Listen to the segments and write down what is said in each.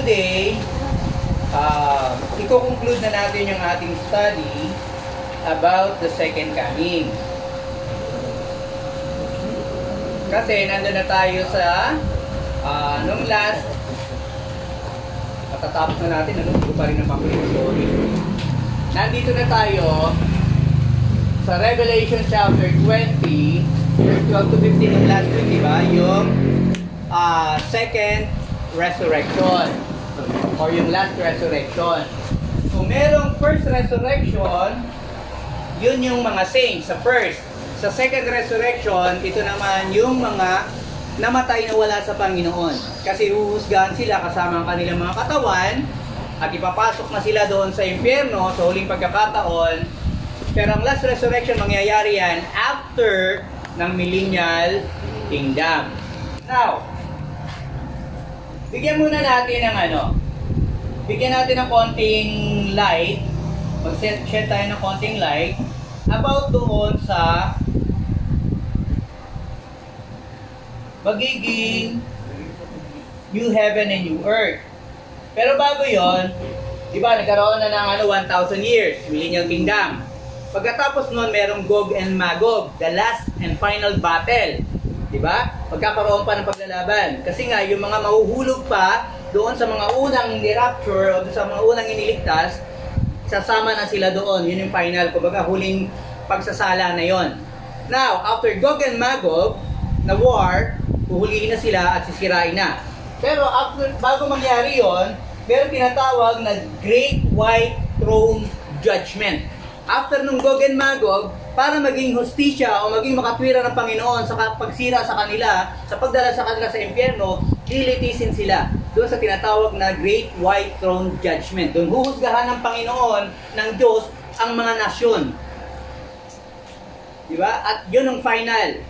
today, i-conclude na natin yung ating study about the second coming. Kasi nandun na tayo sa nung last, matatapos na natin, hindi ko pa rin napakulit. Sorry. Nandito na tayo sa Revelation chapter 20, verse 12 to 15 ng last week, diba? Yung second resurrection or yung last resurrection. So merong first resurrection, yun yung mga saints sa first. Sa second resurrection, ito naman yung mga namatay na wala sa Panginoon. Kasi huhusgahan sila kasama ang kanilang mga katawan at ipapasok na sila doon sa impyerno sa huling pagkakataon. Pero ang last resurrection, mangyayari yan after ng millennial kingdom. Now, bigyan muna natin ng bigyan natin ng konting light, mag-share tayo ng konting light about doon sa magiging new heaven and new earth. Pero bago yon, di ba, nagkaroon na ng 1,000 years, millennial kingdom. Pagkatapos nun, merong Gog and Magog, the last and final battle. Di ba? Pagkakaroon pa ng paglalaban. Kasi nga, yung mga mahuhulog pa doon sa mga unang ni-rapture o sa mga unang iniligtas, sasama na sila doon. Yun yung final, kumbaga huling pagsasala na yon. Now, after Gog and Magog na war, huhulihin na sila at sisirain na. Pero bago mangyari yon, meron tinatawag na Great White Throne Judgment. After nung Gog and Magog, para maging hustisya o maging makatwira ng Panginoon sa pagsira sa kanila, sa pagdala sa kanila sa impyerno, lilitisin sila doon sa tinatawag na Great White Throne Judgment. Doon huhusgahan ng Panginoon, ng Diyos, ang mga nasyon. Diba? At yun ang final.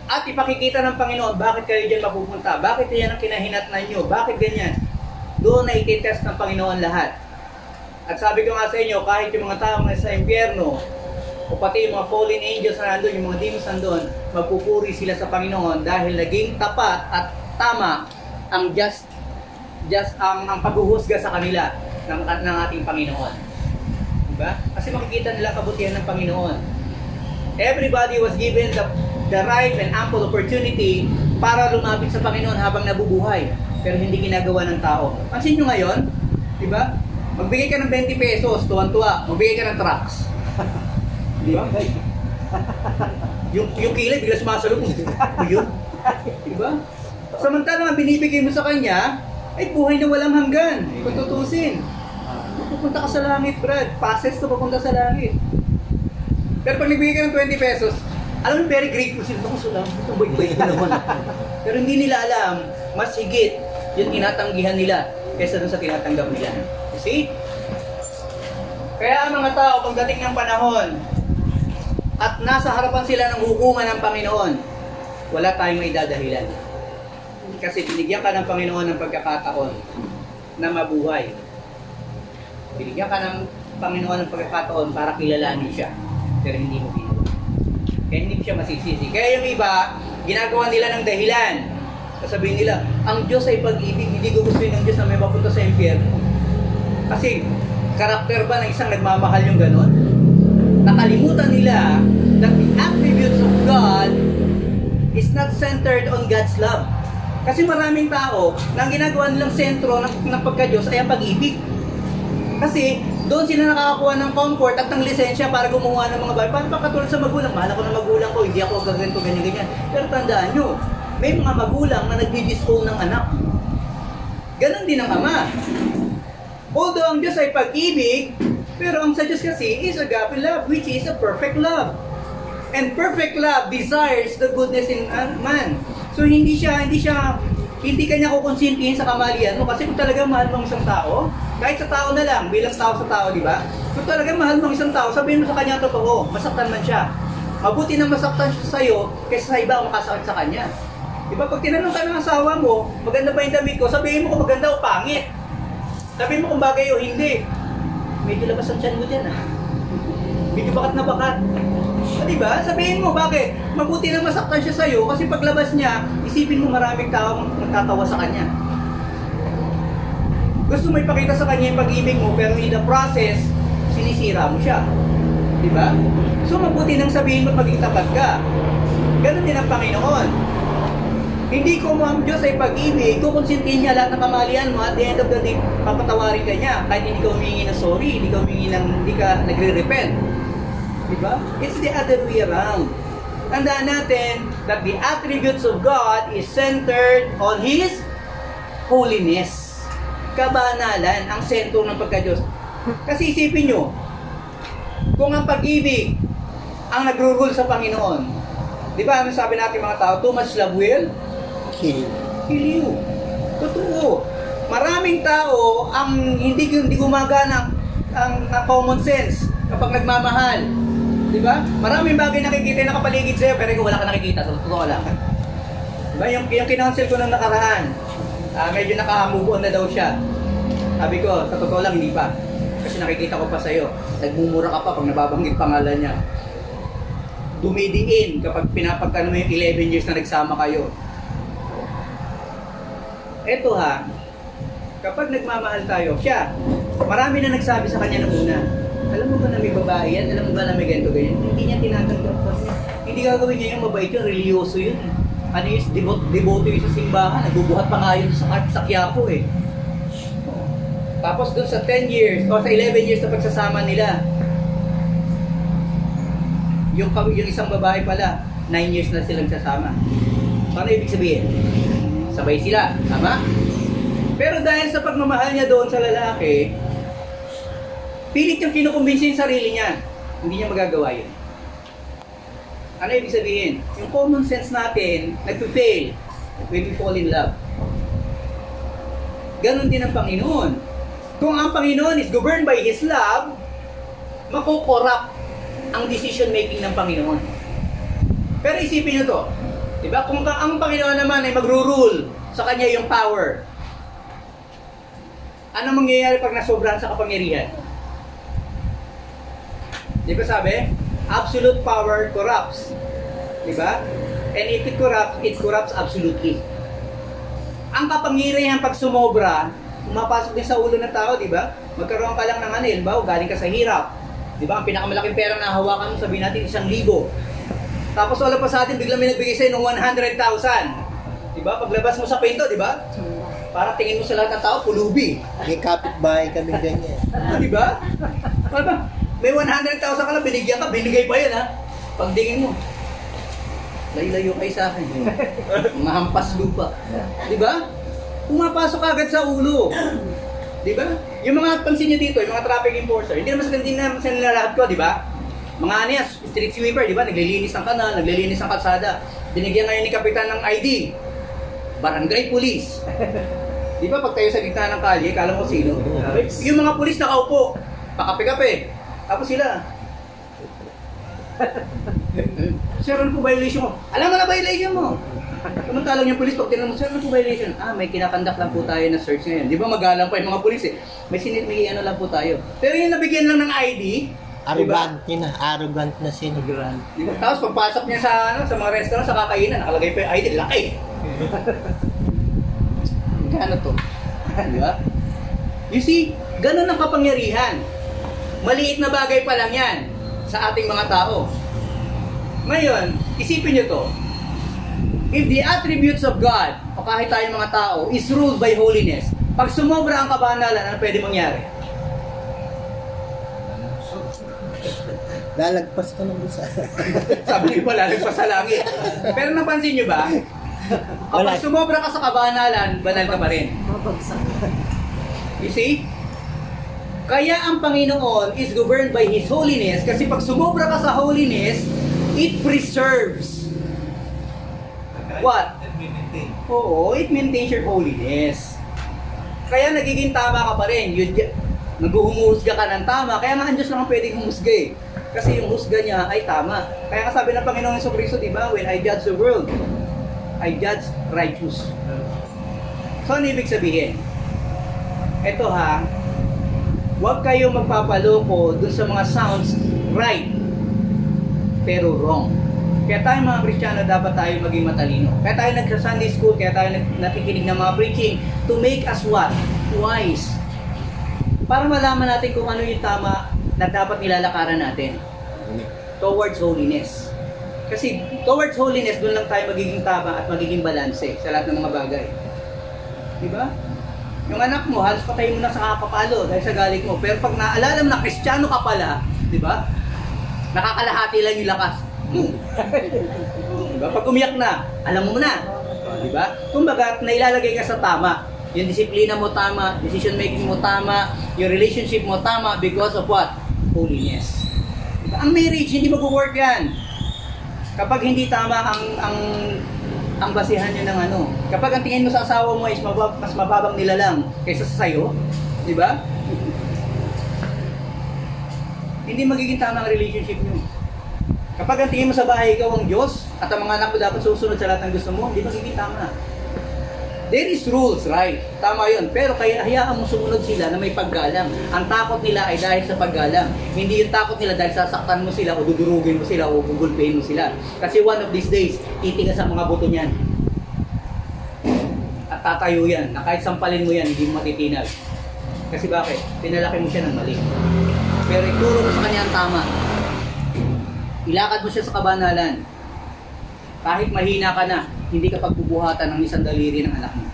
At ipakikita ng Panginoon, bakit kayo dyan mapupunta? Bakit yan ang kinahinatnan nyo? Bakit ganyan? Doon na ititest ng Panginoon lahat. At sabi ko nga sa inyo, kahit yung mga tao na sa impyerno, o pati yung mga fallen angels na nandun, yung mga demons nandun, magpupuri sila sa Panginoon dahil naging tapat at tama ang ang paghuhusga sa kanila ng ating Panginoon. Diba? Kasi makikita nila kabutihan ng Panginoon. Everybody was given the right and ample opportunity para lumapit sa Panginoon habang nabubuhay. Pero hindi ginagawa ng tao. Pansin nyo ngayon, diba? Magbigay ka ng 20 pesos, tuwan-tuwa. Magbigay ka ng trucks. Diba? yung kilay, bigla sumasalog mo. Yun. Diba? Samantala, binibigay mo sa kanya, ay buhay na walang hanggan. Kung tutusin. Pupunta ka sa langit, Brad. Passes to papunta sa langit. Pero pag nagbigay ka ng 20 pesos, alam mo, very grateful sila. Ako sila, itong bait-bait ko naman. Pero hindi nila alam, mas higit yung tinatanggihan nila kaysa dun sa tinatanggap nila. You see? Kaya ang mga tao, pagdating ng panahon, at nasa harapan sila ng hukuman ng Panginoon, wala tayong may dadahilan. Kasi binigyan ka ng Panginoon ng pagkakataon na mabuhay. Binigyan ka ng Panginoon ng pagkakataon para kilalanin siya. Pero hindi mo ginawa. Kaya hindi siya masisisi. Kaya yung iba, ginagawa nila ng dahilan. Sasabihin nila, ang Diyos ay pag-ibig, hindi gugustuhin ng Diyos na may mapunta sa impyerno. Kasi, karakter ba ng isang nagmamahal yung ganon? Nakalimutan nila that the attributes of God is not centered on God's love. Kasi maraming tao, na ang ginagawa nilang sentro ng pagka-Diyos ay ang pag-ibig. Kasi, doon sila nakakakuha ng comfort at ng lisensya para gumawa ng mga bagay. Paano pa katulad sa magulang? Mahal ako ng magulang ko, hindi ako gaganto, ganyan-ganyan. Pero tandaan nyo, may mga magulang na nagdi-disown ng anak. Ganon din ang ama. Although ang Diyos ay pag-ibig, pero ang sa Diyos kasi is agape love, which is a perfect love. And perfect love desires the goodness in man. So hindi kanya kukonsintihin sa kamalian mo. Kasi kung talagang mahal mo ang isang tao, kahit sa tao na lang, bilang tao sa tao, di ba? Kung talagang mahal mo ang isang tao, sabihin mo sa kanya totoo, masaktan man siya. Mabuti nang masaktan siya sa'yo, kaysa sa iba ang makasakit sa kanya. Di ba? Pag tinanong ka ng asawa mo, maganda ba yung damit ko? Sabihin mo kung maganda o pangit. Sabihin mo kung bagay o hindi. Medyo labas ang tiyan mo dyan, ah. Medyo bakat na bakat. Diba? Sabihin mo, bakit? Mabuti na masaktan siya sa'yo kasi paglabas niya, isipin mo maraming tao magtatawa sa kanya. Gusto mo ipakita sa kanya yung pag-ibig mo, pero in the process, sinisira mo siya. Di ba? So mabuti nang sabihin mo maging tapat ka. Ganon din ang Panginoon. Hindi ko mo ang Diyos ay pag-ibig, kukonsintihin niya lahat ng kamalian mo, at the end of the day, papatawarin ka niya. Kahit hindi ka humingi ng sorry, hindi ka nagre-repent. Diba? It's the other way around. Tandaan natin that the attributes of God is centered on His holiness. Kabanalan, ang sentro ng pagka-Diyos. Kasi isipin nyo, kung ang pag-ibig ang nagro-rule sa Panginoon, di ba, ano sabi natin mga tao, too much love will kill you. Totoo. Maraming tao ang hindi gumagana ang common sense kapag nagmamahal. Di ba? Maraming bagay nakikita na nakapaligid sa'yo, pero ikaw wala ka nakikita. So, totoo lang. Di ba? Yung kinansel ko ng nakaraan, medyo naka-move on na daw siya. Sabi ko, sa totoo lang, hindi pa. Kasi nakikita ko pa sa'yo. Nagmumura ka pa pag nababanggit pangalan niya. Dumidiin kapag pinapagkano mo yung 11 years na nagsama kayo. Eto ha, kapag nagmamahal tayo, siya, marami na nagsabi sa kanya noong una, alam mo ba na may babae yan? Alam mo ba na may ganito ganyan? Hindi niya tinatanggap kasi hindi gagawin niya yung mabait yun, religyoso yun. Ano yung devoto yun sa simbahan, nagbubuhat pa nga yun sa Quiapo eh. Tapos doon sa 10 years, o sa 11 years na pagsasama nila, yung isang babae pala, 9 years na silang sasama. So ano ibig sabihin? Sabay sila, tama? Pero dahil sa pagmamahal niya doon sa lalaki, pilit yung kinukumbinsi yung sarili niya. Hindi niya magagawa yun. Ano ibig sabihin? Yung common sense natin, nagpe-fail when we fall in love. Ganon din ang Panginoon. Kung ang Panginoon is governed by His love, makukorrupt ang decision making ng Panginoon. Pero isipin nyo to, diba? Kung ang Panginoon naman ay magro-rule sa kanya yung power, ano mangyayari pag nasobrahan sa kapangyarihan? Diba sabi? Absolute power corrupts. Diba? And if it corrupts absolutely. Ang kapangyarihan pag sumobra, pumapasok din sa ulo ng tao, diba? Magkaroon ka lang ng anil, ba? Galing ka sa hirap. Diba? Ang pinakamalaking pera na hawakan mo, sabihin natin 1,000. Tapos wala pa sa atin, biglang may nagbigay sa'yo ng 100,000. Diba? Paglabas mo sa pinto, diba? Para tingin mo sa lahat ng tao, pulubi. May kapitbahay kami ganyan. Diba? Diba? May 100,000 ka lang, binigyan ka, binigay pa yun ha. Pagtingin mo, layo-layo kayo sa akin. Mahampas lupa. Diba? Pumapasok agad sa ulo. Diba? Yung mga pansin nyo dito, yung mga traffic enforcer, hindi naman sa nilalakad ko, diba? Mga anyas, street sweeper, di ba? Naglilinis ng kanal, naglilinis ng kalsada. Binigyan ngayon ni Kapitan ng ID. Barangay Police. Di ba pag tayo sa gitna ng kalye, kala mo sino? Yung mga pulis nakaupo, pakape-kape. Tapos sila. Sir, ano po violation mo? Alam mo na violation mo. Samantalang yung pulis, pag tinanong mo, sir, ano po violation? May kinakandak lang po tayo na search ngayon. Di ba magalang pa yung mga pulis eh. May ano lang po tayo. Pero yung nabigyan lang ng ID, arrogant diba? Arrogant na sila. Diba? Tapos pagpasok niya sa mga restaurant, sa kakainan, nakalagay pa yung ID, laki. Ano to? Diba? You see, ganun ang kapangyarihan. Maliit na bagay pa lang yan sa ating mga tao. Ngayon, isipin nyo to. If the attributes of God, o kahit tayong mga tao, is ruled by holiness, pag sumobra ang kabanalan, ano pwede mangyari? Lalagpas ka ng busa. Sabi niyo pa, lalagpas sa langit. Pero napansin niyo ba? Kapag sumobra ka sa kabanalan, banal ka pa rin. You see? Kaya ang Panginoon is governed by His holiness kasi pag sumobra ka sa holiness, it preserves. What? Oo, it maintains your holiness. Kaya nagiging tama ka pa rin. Nag-umusga ka ng tama. Kaya nga ang Diyos lang ang pwedeng humusga eh. Kasi yung husga niya ay tama. Kaya nga sabi ng Panginoon sa Kristo, di ba? When I judge the world, I judge righteous. So ano ibig sabihin? Ito ha, huwag kayong magpapaloko dun sa mga sounds right, pero wrong. Kaya tayo mga Kristiyano, dapat tayo maging matalino. Kaya tayo nagsa-Sunday school, kaya tayo nakikinig ng mga preaching to make us what? Wise. Para malaman natin kung ano yung tama na dapat nilalakaran natin towards holiness. Kasi towards holiness, doon lang tayo magiging tama at magiging balanse sa lahat ng mga bagay. Diba? Yung anak mo, halos patay mo na sa kakapalo dahil sa galit mo. Pero pag naalala mo na Kristiyano ka pala, diba? Nakakalahati lang yung lakas. Diba? Pag umiyak na, alam mo na. Diba? Kumbaga, nailalagay ka sa tama. Yung disiplina mo tama, decision making mo tama, yung relationship mo tama because of what? Holiness. Diba? Ang marriage, hindi mag-work yan. Kapag hindi tama ang basihan nyo ng ano. Kapag ang tingin mo sa asawa mo is mas mababang nilalang kaysa sa sayo, diba? Hindi magiging tama ang relationship nyo. Kapag ang tingin mo sa bahay, ikaw ang Diyos, at ang mga anak mo dapat susunod sa lahat ng gusto mo, hindi magiging tama. There is rules, right? Tama yun. Pero kaya hayaan mo sumunod sila na may paggalang. Ang takot nila ay dahil sa paggalang. Hindi yung takot nila dahil sasaktan mo sila o dudurugin mo sila o gugulpihin mo sila. Kasi one of these days, titigas ang mga buto niyan. At tatayo yan, na kahit sampalin mo yan, hindi mo matitinag. Kasi bakit? Pinalaki mo siya ng mali. Pero ituro mo sa kanya ang tama. Ilakad mo siya sa kabanalan. Kahit mahina ka na, hindi ka pagbubuhatan ng isang daliri ng anak mo.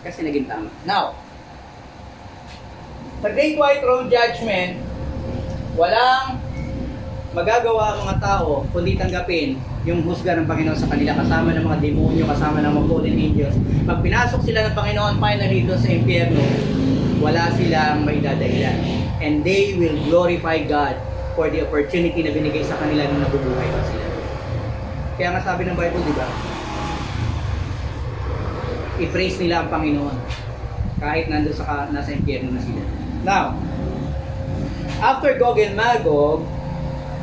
Kasi naging tama. Now, sa Great White Throne Judgment, walang magagawa ang mga tao kundi tanggapin yung husga ng Panginoon sa kanila kasama ng mga demonyo, kasama ng mga fallen angels. Pag pinasok sila ng Panginoon finally doon sa impyerno, wala silang maidadahilan. And they will glorify God for the opportunity na binigay sa kanila nung nabubuhay pa sila. Kaya nga sabi ng Bible, di ba? I-praise nila ang Panginoon kahit nasa impyerno na sila. Now, after Gog and Magog,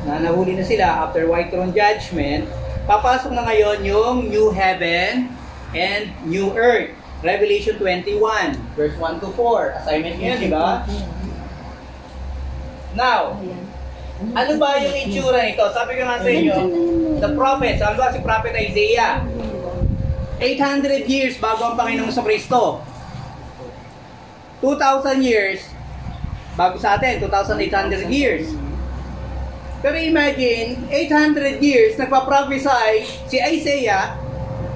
na nahuli na sila after White Throne Judgment, papasok na ngayon yung New Heaven and New Earth. Revelation 21, verse 1 to 4. Assignment nyo yun, di ba? Now, ano ba yung itsura nito? Sabi ko nga sa inyo, the prophet, sabi ba si Prophet Isaiah, 800 years bago ang Panginoong Kristo. 2,000 years bago sa atin, 2,800 years. Pero imagine, 800 years nagpa-prophesy si Isaiah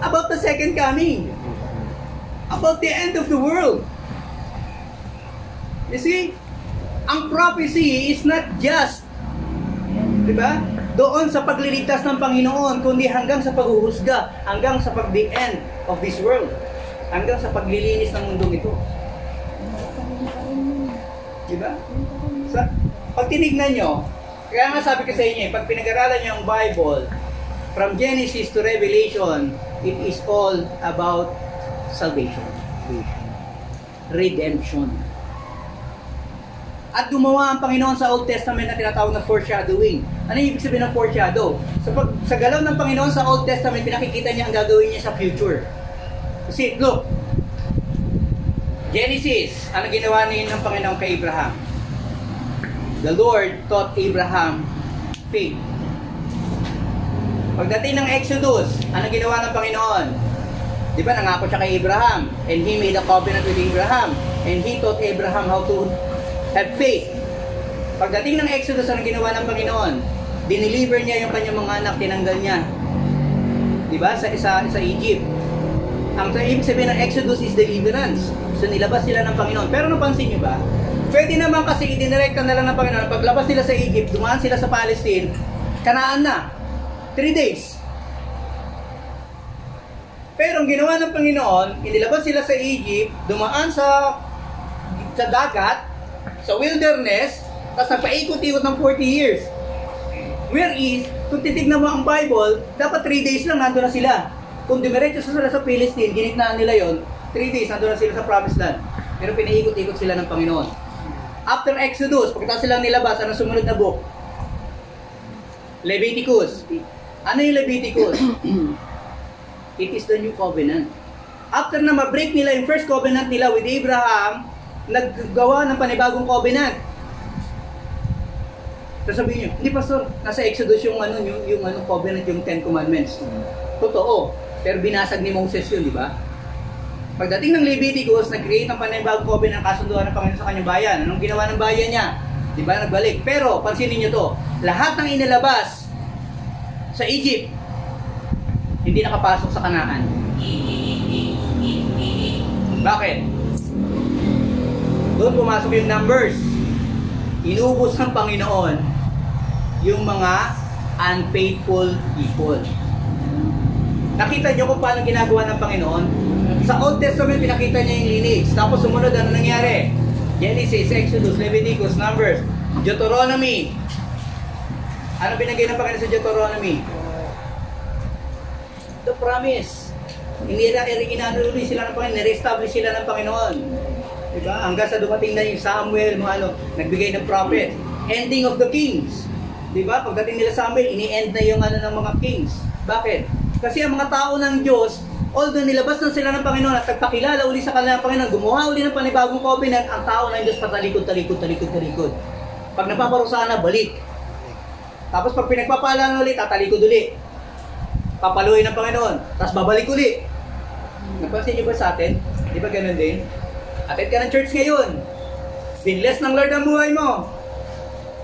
about the second coming. About the end of the world. You see? Ang prophecy is not just, diba? Doon sa pagliligtas ng Panginoon, kundi hanggang sa paghuhusga, hanggang sa pag-the end of this world, hanggang sa paglilinis ng mundong ito. Diba? Pag tinignan nyo, kaya nga sabi ko sa inyo, pag pinag-aralan nyo ang Bible, from Genesis to Revelation, it is all about salvation. Redemption. At gumawa ang Panginoon sa Old Testament na tinatawag na foreshadowing. Ano yung ibig sabihin ng foreshadow? Sa galaw ng Panginoon sa Old Testament, pinakikita niya ang gagawin niya sa future. Kasi, look, Genesis, ano ginawa niya ng Panginoon kay Abraham? The Lord taught Abraham faith. Pagdating ng Exodus, ano ginawa ng Panginoon? Di ba, nangako siya kay Abraham, and He made a covenant with Abraham, and He taught Abraham how to have faith. Pagdating ng Exodus, ano ginawa ng Panginoon? Dineliver niya yung kanyang mga anak, tinanggal niya. Di ba? Sa Egypt. Ang ibig sabihin ng Exodus is deliverance. So nilabas sila ng Panginoon. Pero napansin niyo ba? Pwede naman kasi idinerekta na lang ng Panginoon. Paglabas nila sa Egypt, dumaan sila sa Palestine, Kanaan na. 3 days. Pero ang ginawa ng Panginoon, inilabas sila sa Egypt, dumaan sa dagat, sa wilderness, tapos nagpaikot-ikot ng 40 years. Whereas, kung titignan mo ang Bible, dapat 3 days lang nandun na sila. Kung dumiretso sila sa Palestine, ginitnaan nila yon, 3 days nandun na sila sa Promised Land. Pero pinaikot-ikot sila ng Panginoon. After Exodus, pagkatapos silang nilabas, anong sumunod na book? Leviticus. Ano yung Leviticus? It is the new covenant. After na ma-break nila yung first covenant nila with Abraham, naggawa ng panibagong covenant. Sasabihin nyo, hindi pastor, nasa Exodus yung covenant, yung 10 commandments. Totoo, pero binasag ni Moses yun, di ba? Pagdating ng Leviticus, nag-create ng panibagong covenant ng kasunduan ng Panginoon sa kanyang bayan. Anong ginawa ng bayan niya? Di ba, nagbalik. Pero, pansinin nyo to, lahat ng inilabas sa Egypt, hindi nakapasok sa Kanaan. Bakit? Doon pumasok yung Numbers. Inubos ng Panginoon yung mga unfaithful people. Nakita nyo kung paano ginagawa ng Panginoon? Sa Old Testament, pinakita niya yung lineage. Tapos sumunod, ano nangyari? Genesis, Exodus, Leviticus, Numbers, Deuteronomy. Ano binigay ng Panginoon sa Deuteronomy? The promise. Inanuloy sila ng Panginoon, nire-establish sila ng Panginoon. Diba? Hanggang sa dumating na yung Samuel, nagbigay ng prophet. Ending of the kings. Diba? Pagdating nila Samuel, ini-end na yung ng mga kings. Bakit? Kasi ang mga tao ng Diyos, although nilabas na sila ng Panginoon at nagpakilala uli sa kanila ng Panginoon, gumawa uli ng panibagong covenant, ang tao ng Diyos patalikod. Pag napaparusahan na, balik. Tapos pag pinagpapala na ulit, tatalikod uli. Papaluin ng Panginoon, tapos babalik uli. Napansin niyo ba sa atin? Di ba ganun din? Attend ka ng church ngayon. Binless ng Lord ang buhay mo.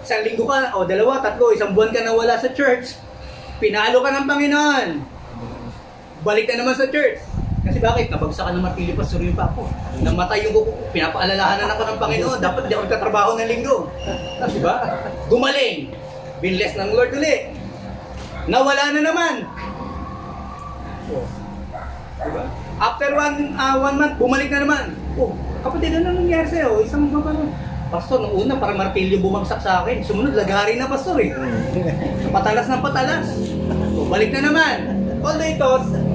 Isang linggo ka, o dalawa, tatlo, isang buwan ka na wala sa church. Pinalo ka ng Panginoon. Balik na naman sa church. Kasi bakit? Nabagsakan ng martilyo pa, suriyo pa ako. Namatay yung kuko, pinapaalalahanan ako ng Panginoon. Dapat di ako nagkatrabaho ng linggo. Diba? Gumaling. Binless ng Lord ulit. Nawala na naman. Diba? After one month, bumalik na naman. Kapatid, ano nangyari sa'yo? Isang pastor, nung una, parang martilyo bumagsak sa akin. Sumunod, lagari na pastor eh. Patalas ng patalas. Balik na naman. Although ito,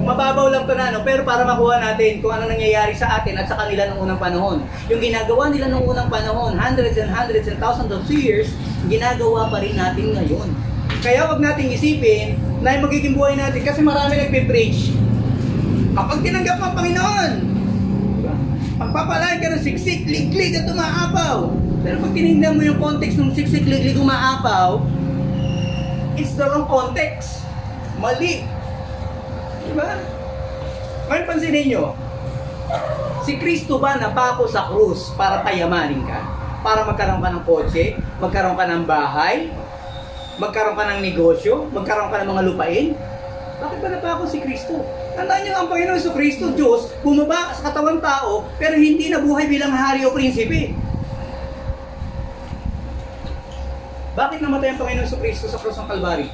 mababaw lang ito na, pero para makuha natin kung ano nangyayari sa atin at sa kanila nung unang panahon. Yung ginagawa nila nung unang panahon, hundreds and thousands of years, ginagawa pa rin natin ngayon. Kaya wag nating isipin na yung magiging buhay natin kasi marami nagpe-preach. Kapag tinanggap mo ang Panginoon, pagpapalain ka ng siksik, liglig at umaapaw. Pero pag tinignan mo yung context ng siksik, liglig, umaapaw, it's the wrong context. Mali. Diba? Ngayon pansinin nyo, si Kristo ba napako sa krus para tayamanin ka? Para magkaroon ka ng kotse, magkaroon ka ng bahay, magkaroon ka ng negosyo, magkaroon ka ng mga lupain? Bakit ba napako si Kristo? Tandaan nyo, ang Panginoon sa Kristo, Diyos, bumaba sa katawan tao, pero hindi nabuhay bilang hari o prinsipe. Bakit namatay ang Panginoon sa Kristo sa krus ng Kalbaryo?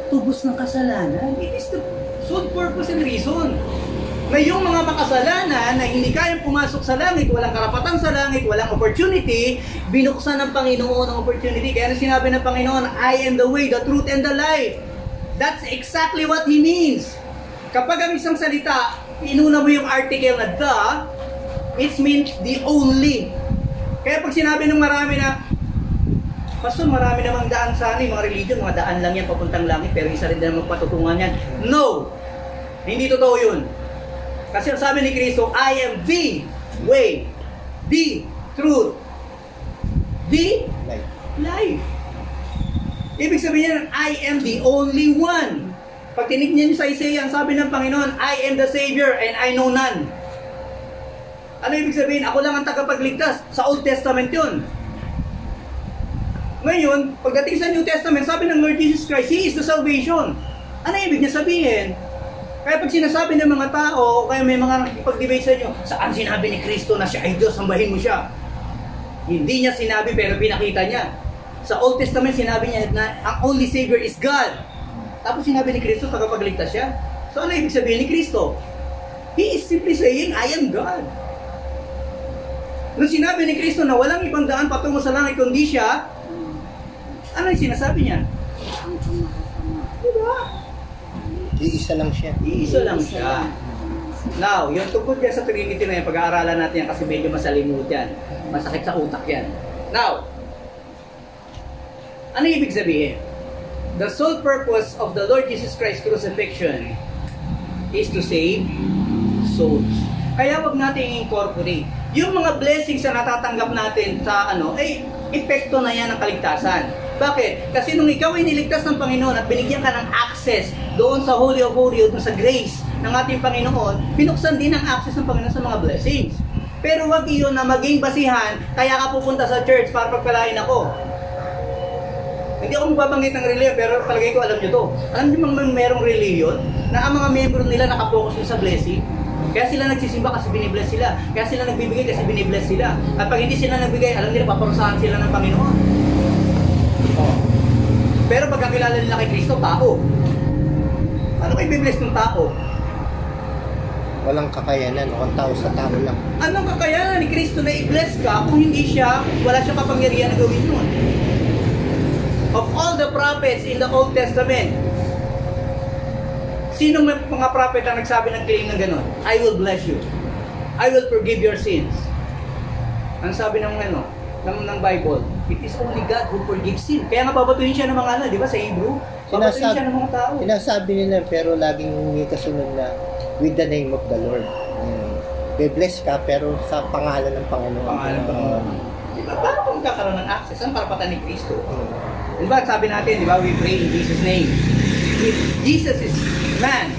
Tubos ng kasalanan. It is the sole purpose and reason. Na yung mga makasalanan na hindi kayang pumasok sa langit, walang karapatan sa langit, walang opportunity, binuksan ng Panginoon ang opportunity. Kaya sinabi ng Panginoon, I am the way, the truth, and the life. That's exactly what He means. Kapag ang isang salita, inuna mo yung article na the, it means the only. Kaya pag sinabi ng marami na, Pastor, marami namang daan sa mga religion, mga daan lang yan, papuntang langit, pero isa rin na magpatutungan yan. No! Hindi totoo yun. Kasi ang sabi ni Kristo, I am the way, the truth, the life. Ibig sabihin, I am the only one. Pag tinignan niyo sa Isaiah, ang sabi ng Panginoon, I am the Savior and I know none. Ano ibig sabihin? Ako lang ang tagapagligtas. Sa Old Testament yun. Ngayon, pagdating sa New Testament, sabi ng Lord Jesus Christ, He is the salvation. Ano ibig niya sabihin? Kaya pag sinasabi ng mga tao, o kaya may mga nakikipag-debate sa inyo, saan sinabi ni Kristo na siya ay Diyos, sambahin mo siya? Hindi niya sinabi, pero pinakita niya. Sa Old Testament, sinabi niya na ang only Savior is God. Tapos sinabi ni Kristo, tagapagligtas siya. So ano ibig sabihin ni Kristo? He is simply saying, I am God. Nung sinabi ni Kristo na walang ibang daan patungo sa langit kundi siya, ano yung sinasabi niya? Diba? Iisa lang siya. Iisa lang siya. Now, yung tungkol dyan sa Trinity na yan, pag-aaralan natin yan kasi medyo masalimut yan. Masakit sa utak yan. Now, ano ibig sabihin? The sole purpose of the Lord Jesus Christ crucifixion is to save souls. Kaya wag natin incorporate. Yung mga blessings na natatanggap natin sa ay epekto na yan ng kaligtasan. Bakit? Kasi nung ikaw ay niligtas ng Panginoon at binigyan ka ng access doon sa Holy of Holies, doon sa grace ng ating Panginoon, binuksan din ang access ng Panginoon sa mga blessings. Pero wag iyon na maging basihan, kaya ka pupunta sa church para pagpalain ako. Hindi ako magbabanggit ng reliyon, pero palagay ko alam nyo to. Alam nyo bang merong reliyon na ang mga membro nila nakapokus sa blessing? Kaya sila nagsisimba kasi binibless sila. Kaya sila nagbibigay kasi binibless sila. At pag hindi sila nagbigay, alam nila, paparusahan sila ng Panginoon. Pero pagkakilala nila kay Kristo, tao. Ano kayo bibless ng tao? Walang kakayanan, o tao sa tao lang. Anong kakayanan ni Kristo na i-bless ka kung hindi siya, wala siyang kapangyarihan na gawin yun? Of all the prophets in the Old Testament, sino mga prophet ang nagsabi ng claim ng gano'n? I will bless you. I will forgive your sins. Ang sabi ng Bible, it is only God who forgives sin. Kaya nga babatuhin siya ng mga di ba sa Hebrew? Babatuhin siya ng mga tao. Sinasabi nila pero laging may kasunod na with the name of the Lord. Be-bless ka pero sa pangalan ng Panginoon. Pangalan ng Panginoon. Diba? Paano kung magkakaroon ng access? Ang karapatan ni Kristo? Diba sabi natin, diba, we pray in Jesus' name. If Jesus is man,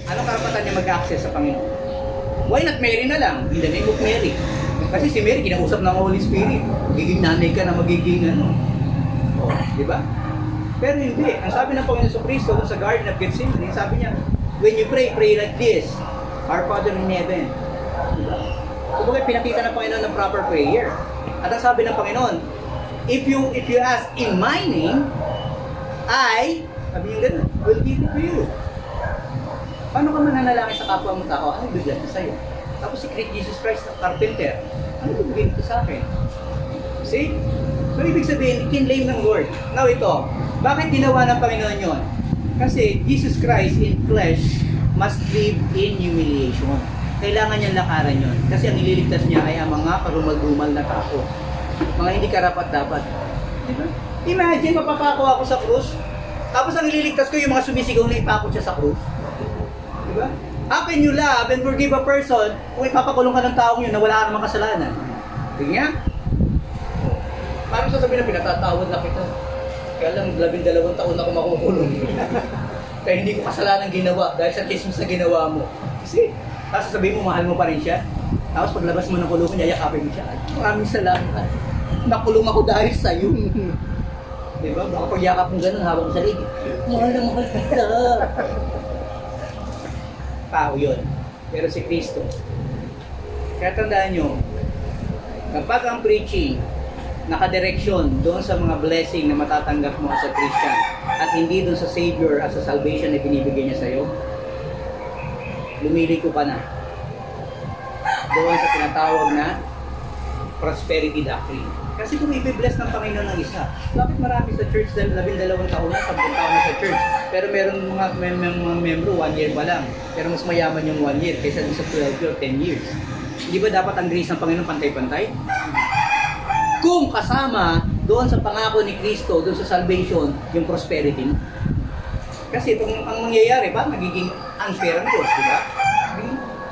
anong karapatan niya mag-access sa Panginoon? Why not Mary na lang? In the name of Mary. Kasi si Mary, kinausap ng Holy Spirit. Magiging nanay ka na magiging di ba? Pero hindi. Ang sabi ng Panginoon sa Kristo sa Garden of Gethsemane, sabi niya, when you pray, pray like this. Our Father in heaven. Diba? Kumbaga, pinakita ng Panginoon ng proper prayer. At ang sabi ng Panginoon, if you ask in my name, sabi yung gano'n, will give it to you. Paano ka mananalangin sa kapwa mo tao? Ano bigyan ko sa'yo? Tapos si Jesus Christ, carpenter, ano bigyan ito sa akin? See? So, ibig sabihin, kinlaim ng Lord. Now ito, bakit ginawa ng Panginoon yun? Kasi Jesus Christ in flesh must live in humiliation. Kailangan niyang lakaran yun. Kasi ang ililigtas niya ay ang mga karumal-dumal na tao. Mga hindi karapat-dapat. Diba? Imagine, mapapako ako sa krus, tapos ang ililigtas ko yung mga sumisigaw na ipako siya sa krus. Diba? How can you love and forgive a person kung ipapakulong ka ng taong yun na wala ka namang kasalanan? Sige nga. Parang sasabihin na pinatatawad na kita. Kaya lang, 12 taon ako makukulong. Kaya hindi ko kasalanan ginawa dahil sa chismis na ginawa mo. Kasi, tapos sasabihin mo, mahal mo pa rin siya. Tapos paglabas mo ng kulungan, yayakapin mo siya. Maraming salamat. Nakulong ako dahil sa'yo. Diba? Baka pagyakap mo gano'n habang sa ligid. Mahal na mahal kita. Tao yun. Pero si Kristo. Kaya tandaan nyo, kapag ang preaching nakadireksyon doon sa mga blessing na matatanggap mo as a Christian at hindi doon sa Savior at sa salvation na binibigay niya sa'yo, lumiliko ka na doon sa tinatawag na prosperity doctrine. Kasi kung i-bless ng Panginoon ng isa, bakit marami sa church 12 taon na, 10 taon na sa church, pero meron mga membro 1 year pa lang, pero mas mayaman yung 1 year kaysa sa 12 or 10 years. Hindi ba dapat ang grace ng Panginoon pantay-pantay? Kung kasama doon sa pangako ni Kristo, doon sa salvation, yung prosperity mo. Kasi itong ang mangyayari ba, magiging unfair ang Diyos, di ba?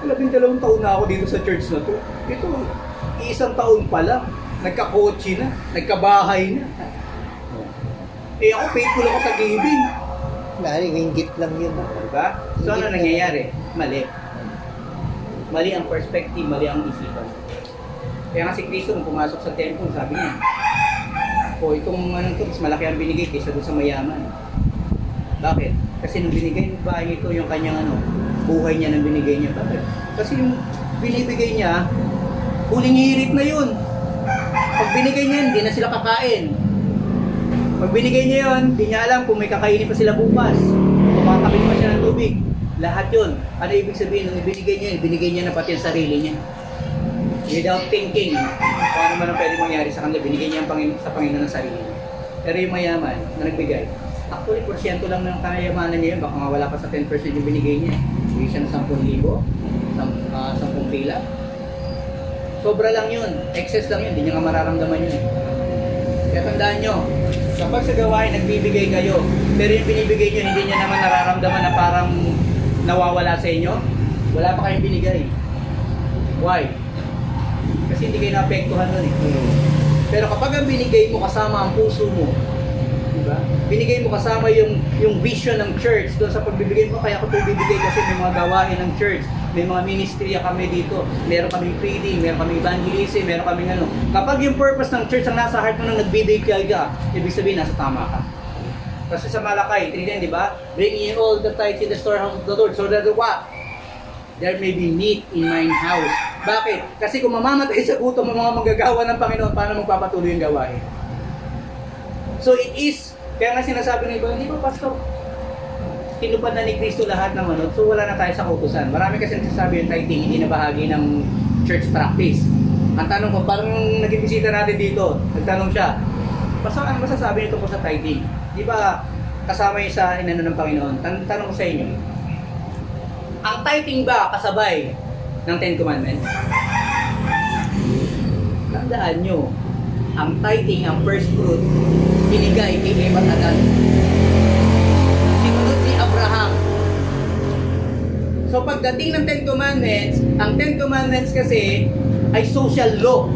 12 taon na ako dito sa church na to. Ito, 1 taon pa lang. Nagka-kotse na, nagkabahay na. Eh ako, faithful ako sa giving. Inggit lang yun. Diba? So ano nangyayari? Mali. Mali ang perspective, mali ang isipan. Kaya nga si Kristo nung pumasok sa temple, sabi niya, itong to, mas malaki ang binigay kaysa doon sa mayaman. Bakit? Kasi nung binigay ng bahay nito yung kanyang buhay niya nang binigay niya. Bakit? Kasi yung binibigay niya, huling hirit na yun. Pag binigay niya, hindi na sila kakain. Pag binigay niya yun, hindi niya alam kung may kakainin pa sila bukas. O makakabili pa siya ng tubig. Lahat yun. Ano ibig sabihin? Nung ibinigay niya na pati ang sarili niya. Without thinking, kung ano man ang pwede mangyari sa kanila, binigay niya sa Panginoon ng sarili niya. Pero yung mayaman na nagbigay, actually, porsyento lang ng kayamanan niya yun. Baka wala pa sa 10% yung binigay niya. Bigay siya ng 10,000, 10 pila. Sobra lang yun. Excess lang yun. Hindi niya nga mararamdaman yun. Kaya tandaan nyo, kapag sa gawain nagbibigay kayo, pero yung binibigay nyo, hindi niya naman nararamdaman na parang nawawala sa inyo, wala pa kayong binigay. Why? Kasi hindi kayo naapektuhan nun eh. Pero kapag ang binigay mo kasama ang puso mo, diba? Binigay mo kasama yung vision ng church doon sa pagbibigay mo, kaya ako ito bibigay kasi may mga gawain ng church, may mga ministry kami dito, meron kaming feeding, meron kaming evangelism, meron kaming ano. Kapag yung purpose ng church ang nasa heart mo nang nagbibigay ka, ibig sabihin nasa tama ka. Kasi sa Malakay, tinitin, di ba? Bringing all the tithes in the storehouse of the Lord, so that what? There may be meat in mine house. Bakit? Kasi kung mamamatay sa gutom ang mga manggagawa ng Panginoon, paano magpapatuloy yung gawain? So it is, kaya nga sinasabi ng iba, hindi ba pastor, tinupad na ni Kristo lahat ng ano, so wala na tayo sa kautusan. Marami kasi nagsasabi yung tithing, hindi na bahagi ng church practice. Ang tanong ko, parang naging bisita natin dito, nagtanong siya, pastor, ano masasabi nito po sa tithing? Di ba kasama yung sa inano ng Panginoon? Tanong ko sa inyo, ang tithing ba kasabay ng Ten Commandments? Tandaan nyo, ang tithing, ang first fruit, binigay kay Ebat Adan. Sinunod ni Abraham. So pagdating ng Ten Commandments, ang Ten Commandments kasi ay social law.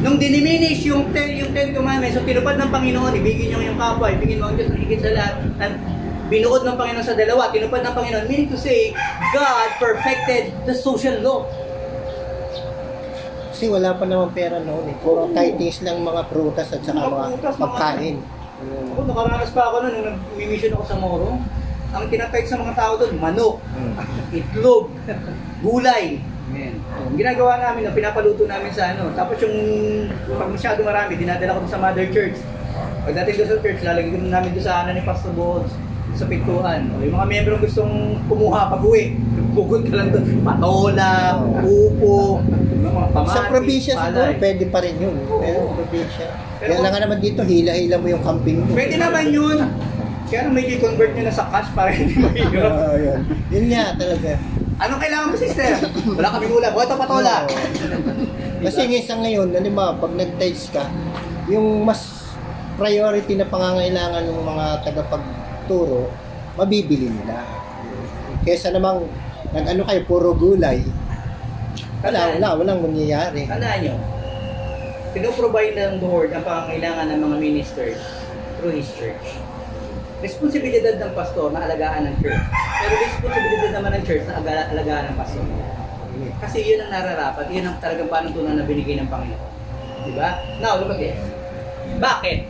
Nung diniminish yung Ten Commandments, so tinupad ng Panginoon, ibigin nyo yung kapwa, ibigin mo ang Diyos, higit sa lahat, binuod ng Panginoon sa dalawa, tinupad ng Panginoon, meaning to say, God perfected the social law. Kasi wala pa naman pera noon eh. Puro tithes lang mga prutas at saka mga pagkain. Ako, nakaranas pa ako noon, nung nag-mission ako sa Moro. Ang tinatite sa mga tao doon, manok, itlog, gulay. Ang ginagawa namin, pinapaluto namin sa ano. Tapos yung pag masyado marami, dinadala ko sa Mother Church. Pagdating doon sa church, lalagyan namin doon sa ano ni Pastor Bones, sa pintuan. Yung mga miyembro gustong kumuha pag-uwi, bukod ka lang doon. Patola, upo, mga pamati, sa probinsya siguro, palay. pwede pa rin yun. Pero probinsya. Kaya lang nga naman dito, hila-hila mo yung camping mo. Pwede naman yun. Kaya may i-convert nyo na sa cash para hindi mahirap. Yun nga talaga. Anong kailangan mo, sister? Wala kaming ulam. O, ito patola. Kasi ngayon, ano ba, pag nag-tithes ka, yung mas priority na pangangailangan ng mga tagapagturo, mabibili nila. Kesa namang, nag-ano kayo, puro gulay, walang mangyayari. Tandaan nyo, pinoprovide ng Lord ang pangangailangan ng mga ministers through His church. Responsibilidad ng pastor na alagaan ng church. Pero responsibilidad naman ng church na alagaan ng pastor. Kasi yun ang nararapat, yun ang talagang panuntunan na binigay ng Panginoon. Diba? Now, look at this. Bakit?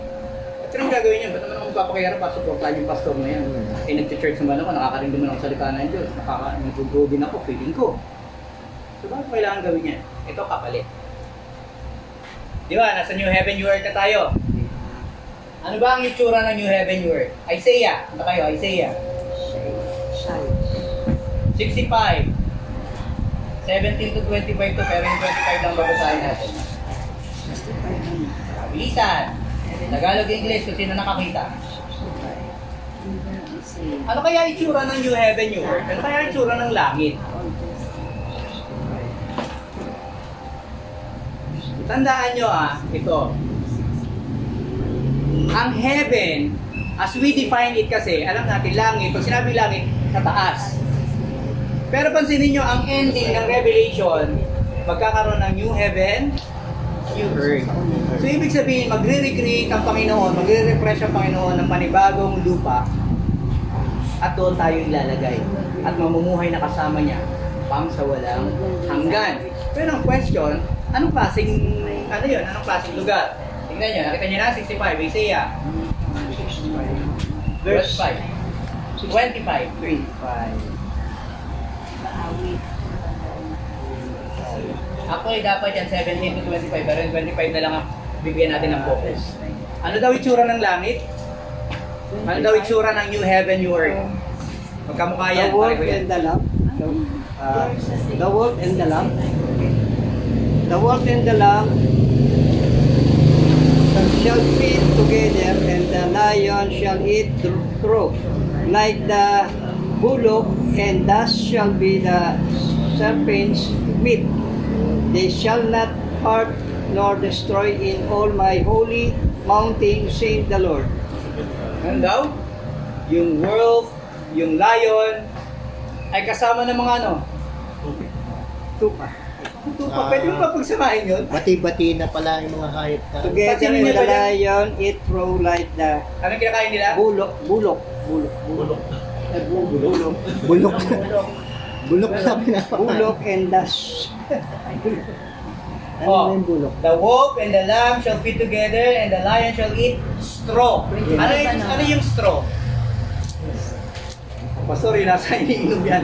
At anong gagawin niya? Ba't naman ako magpapakayara para supportahan yung pastor na yan? Eh, nag-church naman ako, nakakarinig naman ako sa salita ng Diyos, nag-grow din ako, feeling ko. So, bakit kailangan gawin niya? Ito, kapalit. Di ba? Nasa New Heaven, New Earth na tayo. Ano ba ang itsura ng New Heaven, New Earth? Isaiah. Ano kayo? Isaiah. 65. 17 to 25 to, pero yung 25 lang babasahin natin. Bilisan. Tagalog, English, kung sino nakakita. Ano kaya itsura ng New Heaven, New Earth? Ano kaya itsura ng langit? Tandaan nyo ito. Ang heaven, as we define it kasi, alam natin langit, pag sinabi langit, sa taas. Pero pansinin nyo, ang ending ng Revelation, magkakaroon ng new heaven, new earth. So ibig sabihin, magre-recreate ang Panginoon, magre-refresh ang Panginoon ng panibagong lupa, at doon tayo ilalagay. At mamumuhay na kasama niya, pang sa walang hanggan. Pero ang question, anong klaseng, anong klaseng lugar? Tingnan nyo, nakita nyo na, 65, Isaiah. Verse 5. 25. Actually, dapat yan 17 to 25, pero yung 25 na lang ang bigyan natin ng focus. Ano daw itsura ng langit? Ano daw itsura ng new heaven, new earth? Magkamukha yan. The wolf and the lamb. The wolf and the lamb. The wolf and the lamb shall feed together, and the lion shall eat straw, like the bullock, and thus shall be the serpent's meat. They shall not hurt nor destroy in all my holy mountain, saith the Lord. Ano daw? Yung wolf, yung lion, ay kasama ng mga ano? tupa. Tupa, pwede mo ba pagsamahin yun? Bati-bati na pala yung mga hayop na. Together Pansinin with niyo the ba yan? lion, it throw like the Anong kinakain nila? bulok. Bulok. Bulok. Bulok Bulok na pinapakain. Bulok and dash. Ano Oh. yung bulok? The wolf and the lamb shall feed together, and the lion shall eat straw. Ano yung straw? Sorry, nasa iniinom yan.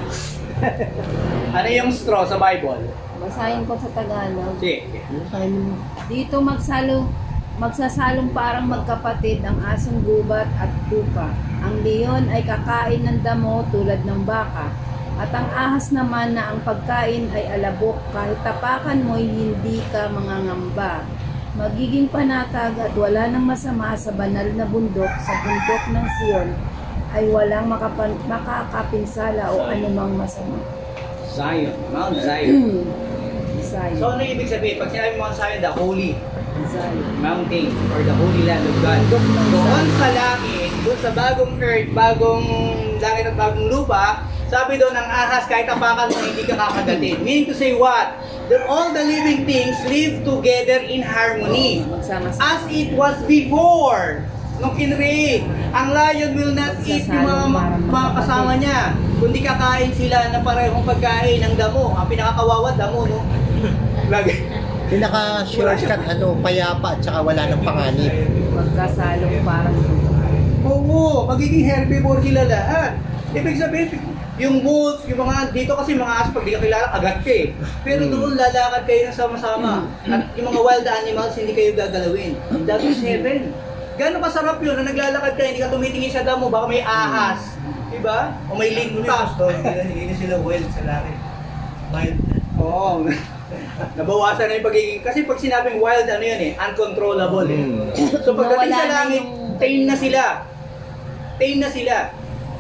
Ano yung straw sa Bible? Basahin ko sa Tagalog. Sige. Ano kain mo? Dito magsasalong parang magkapatid ang asong gubat at tupa. Ang leon ay kakain ng damo tulad ng baka. At ang ahas naman na ang pagkain ay alabok. Kahit tapakan mo'y hindi ka mangangamba. Magiging panatag at wala nang masama sa banal na bundok, sa bundok ng Sion, ay walang makakapinsala o anumang masama. Zion. Mount Zion. Zion. So ano ibig sabihin? Pag sinabi Mount Zion, the holy Zion. mountain or the holy land of God. Doon sa langit, doon sa bagong earth, bagong langit at bagong lupa, sabi doon ng ahas, kahit tapakan mo, hindi ka kakagatin. Meaning to say what? That all the living things live together in harmony. Magsama-sama. As it was before. Nung kinreate, ang lion will not eat yung mga kasama niya. Kundi kakain sila ng parehong pagkain ng damo. Ang pinakakawawa, damo, no? Lagi. Pinaka-shortcut, payapa at saka wala ng panganib. Magkasalong parang Oo, magiging herbivore sila lahat. Ibig sabihin, yung wolf, yung mga dito kasi mga aso, pag di ka kilala, agat ka eh. Pero doon lalakad kayo ng sama-sama. At yung mga wild animals, hindi kayo gagalawin. That is heaven. Gano'ng kasarap yun na naglalakad ka, hindi ka tumitingin sa damo, baka may ahas. Diba? O may lintas. Hindi na sila wild sa langit. Wild. Oo. Nabawasan na yung pagiging, kasi pag sinabing wild, ano yun eh, uncontrollable eh. So pagdating sa Nawala na langit, yung- tame na sila. Tame na sila.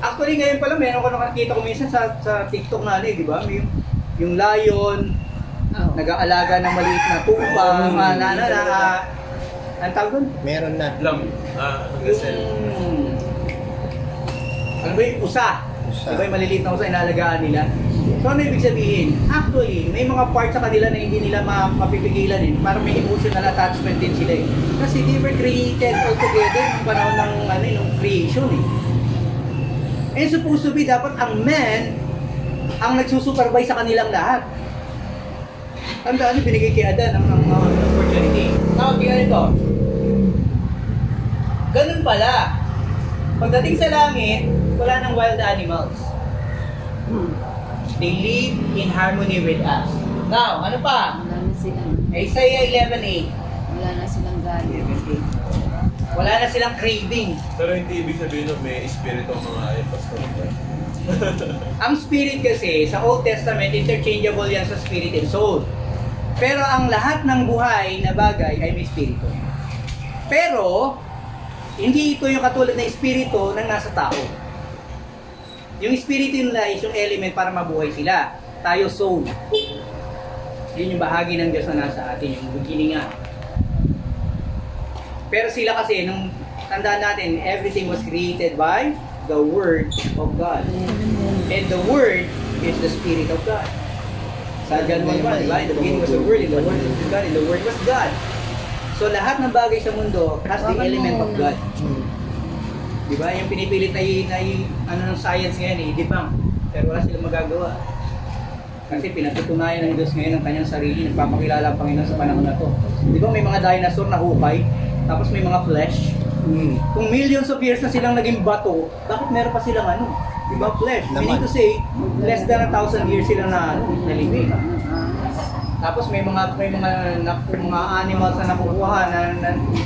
Actually ngayon pala, meron ko nakakita ko minsan sa TikTok na di ba? Yung lion, nag-aalaga ng maliit na tupa, ang tawag doon? Meron na. Lam. Yung, ano ba yung usa? Usa. Di ba yung maliliit na usa, inalagaan nila? So ano ibig sabihin? Actually, may mga parts sa kanila na hindi nila mapipigilan eh. Parang may emotional attachment din sila eh. Kasi they were created all together ng panahon ng creation eh. And supposed to be, dapat ang man ang nagsusupervise sa kanilang lahat. Tandaan niyo, binigay kay Adan ang opportunity. Now, tingnan ito. Ganun pala. Pagdating sa langit, wala ng wild animals. They live in harmony with us. Now, ano pa? wala na silang, Isaiah 11:8. wala na silang galit. Wala na silang craving. Pero hindi ibig sabihin na may espiritu ang mga ayat pastor. Ang spirit kasi, sa Old Testament, interchangeable yan sa spirit and soul. Pero ang lahat ng buhay na bagay ay may espiritu. Pero, hindi ito yung katulad na espiritu ng nasa tao. Yung espiritu nila is yung element para mabuhay sila. Tayo soul. Yun yung bahagi ng Diyos na nasa atin, yung gininga. Pero sila kasi, nung tandaan natin, everything was created by the Word of God. And the Word is the Spirit of God. Sa John 1:1, diba? In the beginning was the Word, and the Word was God, and the Word was God. So lahat ng bagay sa mundo has the element of God. Diba? Yung pinipilit na ano ng science ngayon, i-debunk. Pero wala silang magagawa. Kasi pinatutunayan ng Diyos ngayon ang kanyang sarili, nagpapakilala ang Panginoon sa panahon na to. Di ba may mga dinosaur na hukay, tapos may mga flesh? Kung millions of years na silang naging bato, bakit meron pa silang ano? Di ba flesh? Meaning to say, less than 1,000 years sila na nalibig. Tapos may mga animals na nakukuha na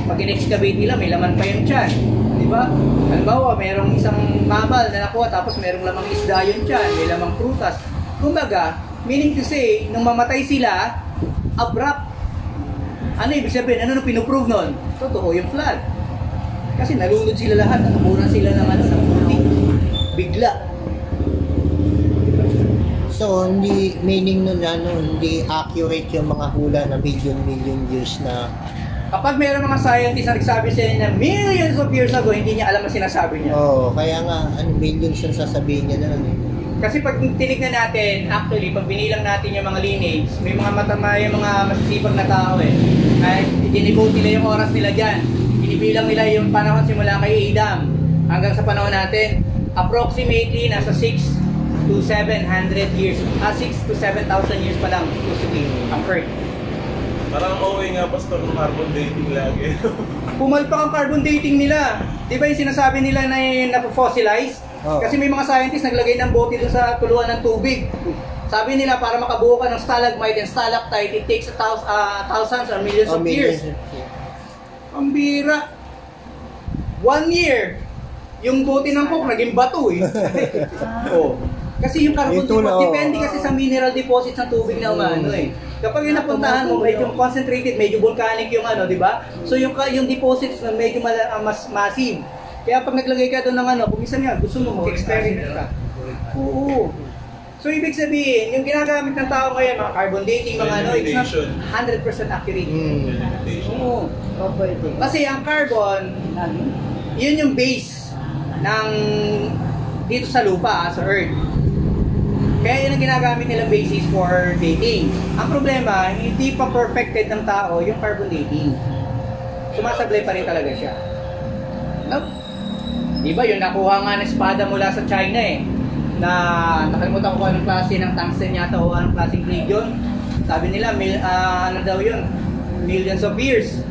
pag in-excavate nila, may laman pa yung tiyan. Di ba? Halimbawa, mayroong isang mammal na nakuha, tapos mayroong lamang isda yung tiyan, may lamang prutas. Kumbaga, meaning to say, nung mamatay sila, abrupt. Ano ibig sabihin? Ano nung pinuprove nun? Totoo yung flood. Kasi nalunod sila lahat, nakabunan sila ng putik. Bigla. So, hindi meaning nun hindi accurate yung mga hula na million years na Kapag mayroong mga scientists na nagsabi sa inyo na millions of years ago, hindi niya alam ang sinasabi niya. Oo, kaya nga, millions yung sasabihin niya na. Kasi pag tinignan natin, actually, pag binilang natin yung mga lineage, may mga yung mga masisipag na tao Ay, dinivote nila yung oras nila dyan. Inibilang nila yung panahon simula kay Adam hanggang sa panahon natin. Approximately, nasa 6 to 700 years. 6 to 7,000 years pa lang supposedly ang Earth. Parang okay nga, Pastor, ng carbon dating lagi. Pumalpak ang carbon dating nila. Di ba yung sinasabi nila na napofossilize? Oh. Kasi may mga scientists naglagay ng bote doon sa tuluan ng tubig. Sabi nila para makabuo ka ng stalagmite and stalactite, it takes thousands or millions of years. Ang bira. 1 year. Yung bote ng Coke naging bato Oh. Kasi yung carbon deposit, depende kasi sa mineral deposits ng tubig na umano Kapag yung napuntahan mo, medyo concentrated, medyo volcanic yung di ba? So yung deposits na medyo mas massive. Kaya pag naglagay ka doon ng kung minsan nga, gusto mo mag-experiment ka. Oo. So ibig sabihin, yung ginagamit ng tao ngayon, mga carbon dating, mga it's not 100% accurate. Oo. Kasi ang carbon, yun yung base ng dito sa lupa, sa Earth. Kaya yun ang ginagamit nilang basis for dating. Ang problema, hindi pa perfected ng tao yung carbon dating. Sumasablay pa rin talaga siya. Nope. Diba yun, nakuha nga ng espada mula sa China na nakalimutan ko anong klase ng tungsten yata o anong klaseng grade yun. Sabi nila, ano daw yun, millions of years.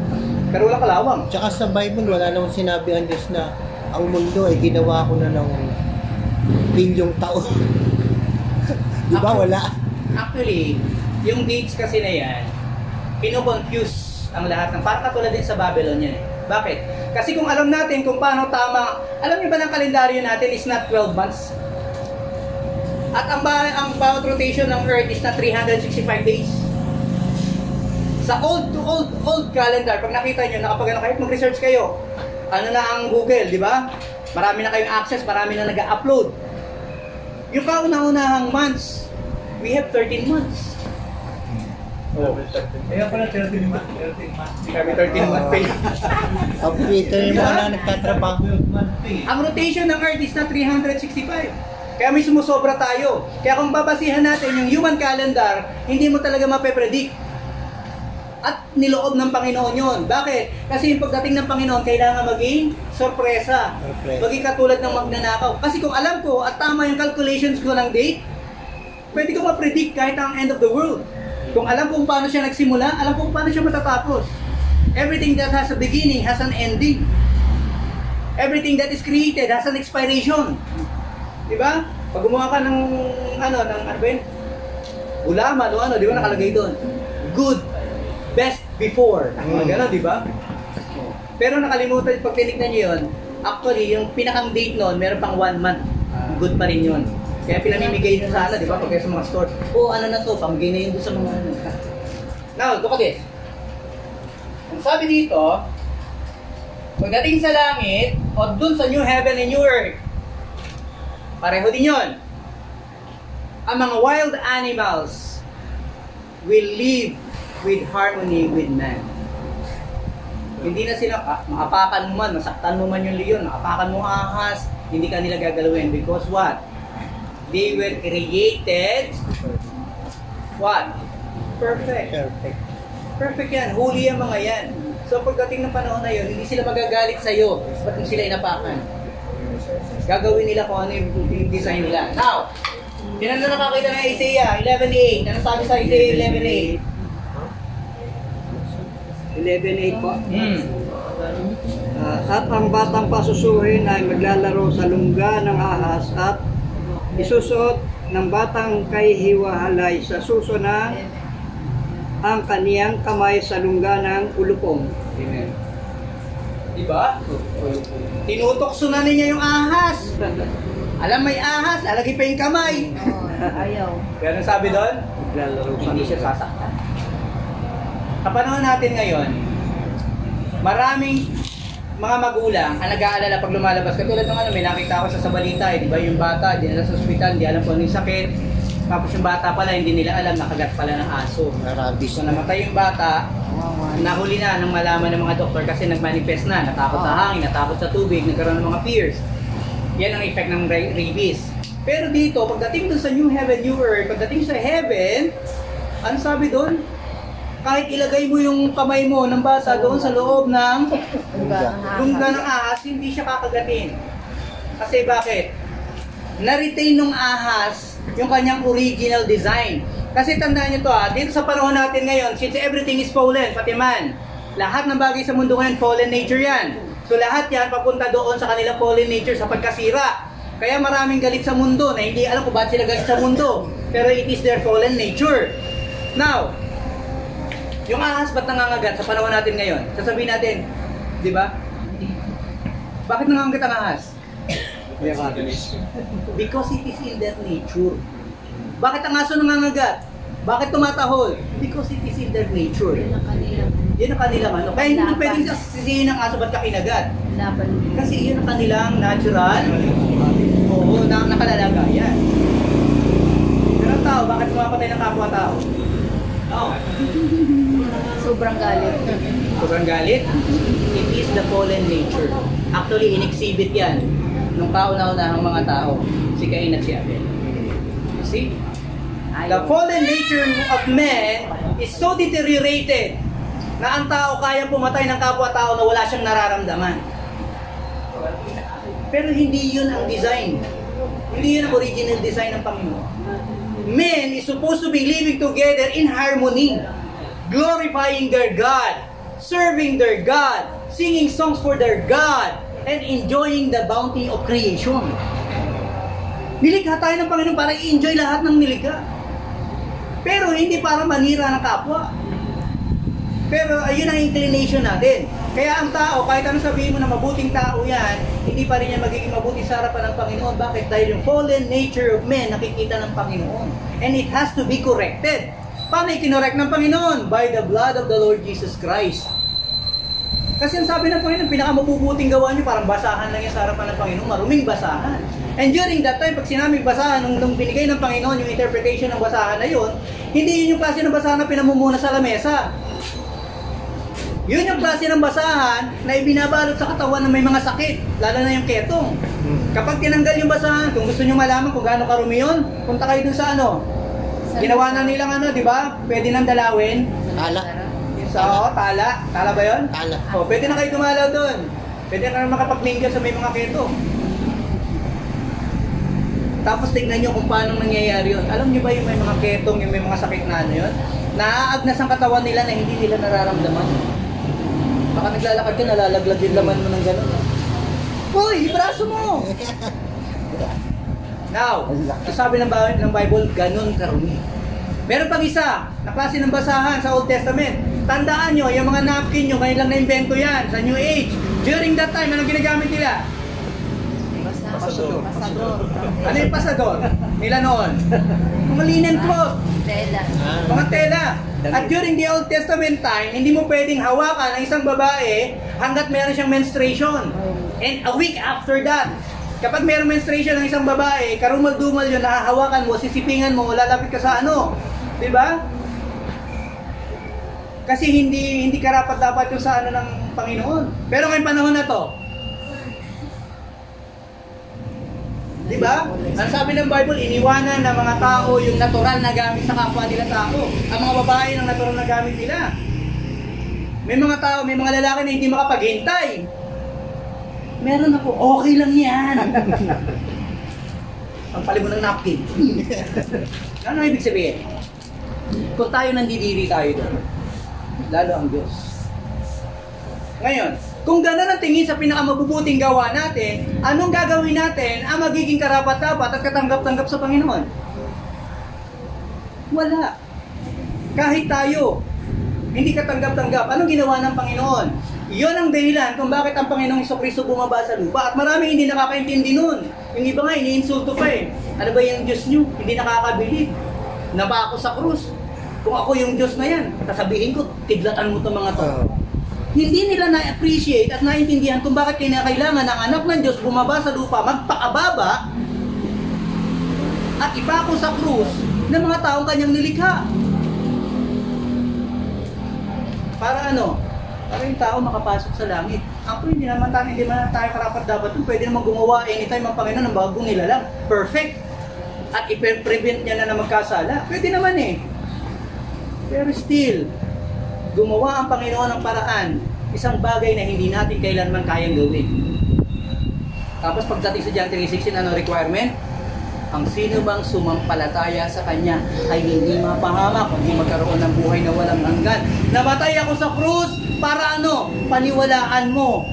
Pero wala kalawang. Tsaka sa Bible, wala namang sinabi ang Diyos na ang mundo ay ginawa ko na ng bilyong taon. Di ba? Wala. Actually, yung dates kasi na yan, kino-confuse ang lahat ng, parang katulad din sa Babylon yan Bakit? Kasi kung alam natin kung paano tama, alam niyo ba ng kalendaryo natin is not 12 months? At ang bawat rotation ng Earth is na 365 days. Sa old calendar, pag nakita nyo, kahit mag-research kayo, ano na ang Google, di ba? Marami na kayong access, marami na nag-upload. Yung kauna-unahang months, we have 13 months. Kaya pala 13 months. Kami 13 months pay. Computer yung mga nagtatrabaho. Ang rotation ng Earth is na 365. Kaya may sumusobra tayo. Kaya kung babasihan natin yung human calendar, hindi mo talaga mape-predict. At niloob ng Panginoon yun. Bakit? Kasi yung pagdating ng Panginoon, kailangan maging sorpresa. Maging katulad ng magnanakaw. Kasi kung alam ko at tama yung calculations ko ng date, pwede ko ma-predict kahit ang end of the world. Kung alam kung paano siya nagsimula, alam kung paano siya matatapos. Everything that has a beginning has an ending. Everything that is created has an expiration. Diba? Pag gumawa ka ng ano ba yun? Ulaman o di ba nakalagay doon? Good, best before. Gano'n, di ba? Pero nakalimutan, pag tinignan nyo yun, actually, yung pinakang date noon, meron pang 1 month. Good pa rin yun. Kaya pinamimigay nyo sa di ba? Pag sa mga store, ano na to, pamigay na yun doon sa mga Now, look at this. Ang sabi dito, pagdating sa langit, o dun sa new heaven and new earth, pareho din yun. Ang mga wild animals will live with harmony with man. Hindi na sila, maapakan mo man, masaktan mo man yung leon, maapakan mo ahas, hindi ka nila gagalawin. Because what? They were created, what? Perfect. Perfect yan. Holy ang mga yan. So pagdating ng panahon na yun, hindi sila magagalit sa'yo. Ba't mo sila inapakan? Gagawin nila kung ano yung design nila. Now, yan na nakakita ng Isaiah 11:8. Ano sabi sa Isaiah 11:8? 11:8 po. At ang batang pasusuhin ay maglalaro sa lungga ng ahas at isusuot ng batang kahihiwahalay sa suso ng ang kaniyang kamay sa lungga ng ulupong. Amen. Diba? Tinutokso na niya yung ahas. Alam may ahas, lalagay pa yung kamay. Ayaw. Kaya anong sabi doon? Maglalaro sa Hindi siya sasaktan. Sa panahon natin ngayon, maraming mga magulang ang nag-aalala pag lumalabas. Katulad ng may nakita ako sa balita, di ba yung bata, dinala sa ospital, hindi alam kung ano yung sakit. Tapos yung bata pala, hindi nila alam, nakagat pala ng aso. So namatay yung bata, nahuli na nang malaman ng mga doktor kasi nagmanifest na, natakot sa hangin, natakot sa tubig, nagkaroon ng mga fears. Yan ang effect ng rabies. Pero dito, pagdating dun sa new heaven, new earth, pagdating sa heaven, ano sabi doon? Kahit ilagay mo yung kamay mo ng bata doon sa loob ng lungga ng ahas, hindi siya kakagatin. Kasi bakit? Na-retain ng ahas yung kanyang original design. Kasi tandaan nyo to dito sa panahon natin ngayon, since everything is fallen, pati man, lahat ng bagay sa mundo ngayon, fallen nature yan. So lahat yan papunta doon sa kanilang fallen nature sa pagkasira. Kaya maraming galit sa mundo na hindi alam kung bakit sila galit sa mundo. Pero it is their fallen nature. Now, yung ahas ba't nangangagat sa panahon natin ngayon? Sasabihin natin, di ba? Bakit nangangagat ang ahas? Because it is in their nature. Bakit ang aso nangangagat? Bakit tumatahol? Because it is in their nature. Yun ang kanilang. Yun ang kanilang ano. Kaya hindi mo pwedeng sisihin ng aso ba't ka kinagat. Laban. Kasi yun ang kanilang natural. Oo, nakalalagayan. Pero ang tao, bakit kumapatay ng kapwa-tao? Sobrang galit. Sobrang galit. It is the fallen nature. Actually, in-exhibit yan nung kauna-unahang mga tao. Si Cain at si Abel. You see? The fallen nature of man is so deteriorated na ang tao kaya pumatay ng kapwa-tao na wala siyang nararamdaman. Pero hindi yun ang design. Hindi yun ang original design ng Panginoon. Men is supposed to be living together in harmony, glorifying their God, serving their God, singing songs for their God, and enjoying the bounty of creation. Nilikha tayo ng Panginoon para i-enjoy lahat ng nilikha. Pero hindi para manira ng kapwa. Pero ayun ang inclination natin. Kaya ang tao, kahit ano sabihin mo na mabuting tao yan, hindi pa rin yan magiging mabuti sa harapan ng Panginoon. Bakit? Dahil yung fallen nature of men nakikita ng Panginoon. And it has to be corrected. Paano ikinorekt ng Panginoon? By the blood of the Lord Jesus Christ. Kasi ang sabi ng Panginoon, pinakamabubuting gawa nyo, parang basahan lang yan sa harapan ng Panginoon, maruming basahan. And during that time, pag sinaming basahan, nung binigay ng Panginoon yung interpretation ng basahan na yun, hindi yun yung klase ng basahan na pinamumuna sa lamesa. Yun yung klase ng basahan na ibinabalot sa katawan ng may mga sakit, lalo na yung ketong. Kapag tinanggal yung basahan, kung gusto nyo malaman kung gaano karumi yun, punta kayo dun sa ano. Ginawa na nilang ano, di ba? Pwede nang dalawin. Tala. Tala. Tala ba yun? Tala. O, pwede na kayo dumalaw dun. Pwede na makapag-mingle sa may mga ketong. Tapos tignan nyo kung paano nangyayari yun. Alam nyo ba yung may mga ketong, yung may mga sakit na ano yun? Naaagnas ang katawan nila na hindi nila nararamdaman. Baka naglalakad ka, nalalaglag yung laman mo ng gano'n. Uy, ibraso mo! Now, sabi ng Bible, ganun karumi. Meron pang isa, na klase ng basahan sa Old Testament. Tandaan nyo, yung mga napkin nyo, ngayon lang na-invento yan sa New Age. During that time, anong ginagamit nila? Pasador. Ano yung pasador nila noon? Mga linen cloth. Tela. Mga tela. At during the Old Testament time, hindi mo pwedeng hawakan ang isang babae hanggat meron siyang menstruation. And a week after that, kapag meron menstruation ng isang babae, karumal-dumal yun, nahahawakan mo, sisipingan mo, lalapit ka sa ano. Diba? Kasi hindi karapat-dapat yung sa ano ng Panginoon. Pero ngayong panahon na to, diba? Ang sabi ng Bible, iniwanan ng mga tao yung natural na gamit sa kapwa nila tao. Ang mga babae ng natural na gamit nila. May mga tao, may mga lalaki na hindi makapaghintay. Meron ako, okay lang yan. Ang pali mo ng napkin. Ano ibig sabihin? Kung tayo nandidiri tayo doon, lalo ang Diyos. Ngayon, kung gano'n ang tingin sa pinakamabubuting gawa natin, anong gagawin natin ang magiging karapat-dapat at katanggap-tanggap sa Panginoon? Wala. Kahit tayo, hindi katanggap-tanggap. Anong ginawa ng Panginoon? Iyon ang dahilan kung bakit ang Panginoong Jesucristo bumaba sa lupa. At marami hindi nakakaintindi nun. Yung iba nga, iniinsulto pa eh. Ano ba yung Diyos nyo? Hindi nakakabilib. Naba ako sa krus. Kung ako yung Diyos na yan, sasabihin ko, tiglatan mo itong mga to. Hindi nila na-appreciate at naintindihan kung bakit kinakailangan ng anak ng Diyos bumaba sa lupa, magpakababa at ipako sa krus ng mga taong kanyang nilikha. Para ano? Para yung tao makapasok sa langit. Ako hindi naman tayo karapat dapat. Pwede naman gumawa anytime ang Panginoon ng bagong nilalang. Perfect. at i-prevent niya na magkasala, pwede naman eh. Pero still, gumawa ang Panginoon ng paraan, isang bagay na hindi natin kailanman kayang gawin. Tapos pagdating sa John 3:16, ano requirement? Ang sino bang sumampalataya sa Kanya ay hindi mapahamak, kundi magkaroon ng buhay na walang hanggan. Namatay ako sa krus para ano? Paniwalaan mo.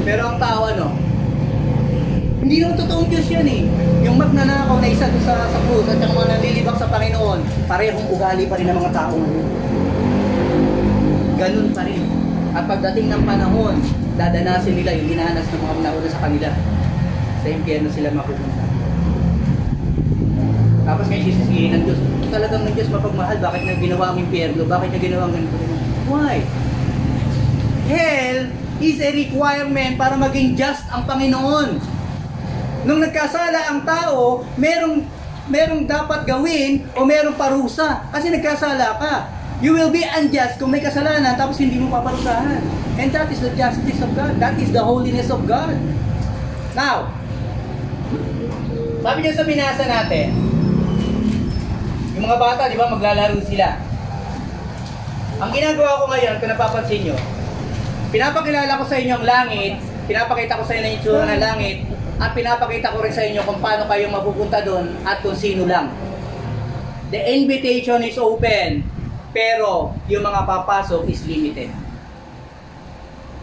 Pero ang tao ano? Hindi naman totoong Diyos yan eh. Yung magnanakaw na isa sa krus at yung mga nalilibak sa Panginoon, parehong ugali pa rin ng mga tao ngayon. Ganun pa rin. At pagdating ng panahon, dadanasin nila yung dinanas ng mga nauna sa kanila. Sa impyerno sila mapupunta. Tapos ngayon sisisihin ng Diyos. Talagang ng Diyos mapagmahal, bakit niya ginawa ang impyerno? Bakit niya ginawa ang ganito? Why? Hell is a requirement para maging just ang Panginoon. Nung nagkasala ang tao, merong dapat gawin o merong parusa. Kasi nagkasala ka. You will be unjust kung may kasalanan tapos hindi mo paparusahan. And that is the justice of God. That is the holiness of God. Now, sabi niyo sa binasa natin, yung mga bata, di ba, maglalaro sila. Ang ginagawa ko ngayon, kung napapansin nyo, pinapakilala ko sa inyo ang langit, pinapakita ko sa inyo ang itsura ng langit, at pinapakita ko rin sa inyo kung paano kayo mapupunta doon at kung sino lang. The invitation is open, pero yung mga papasok is limited.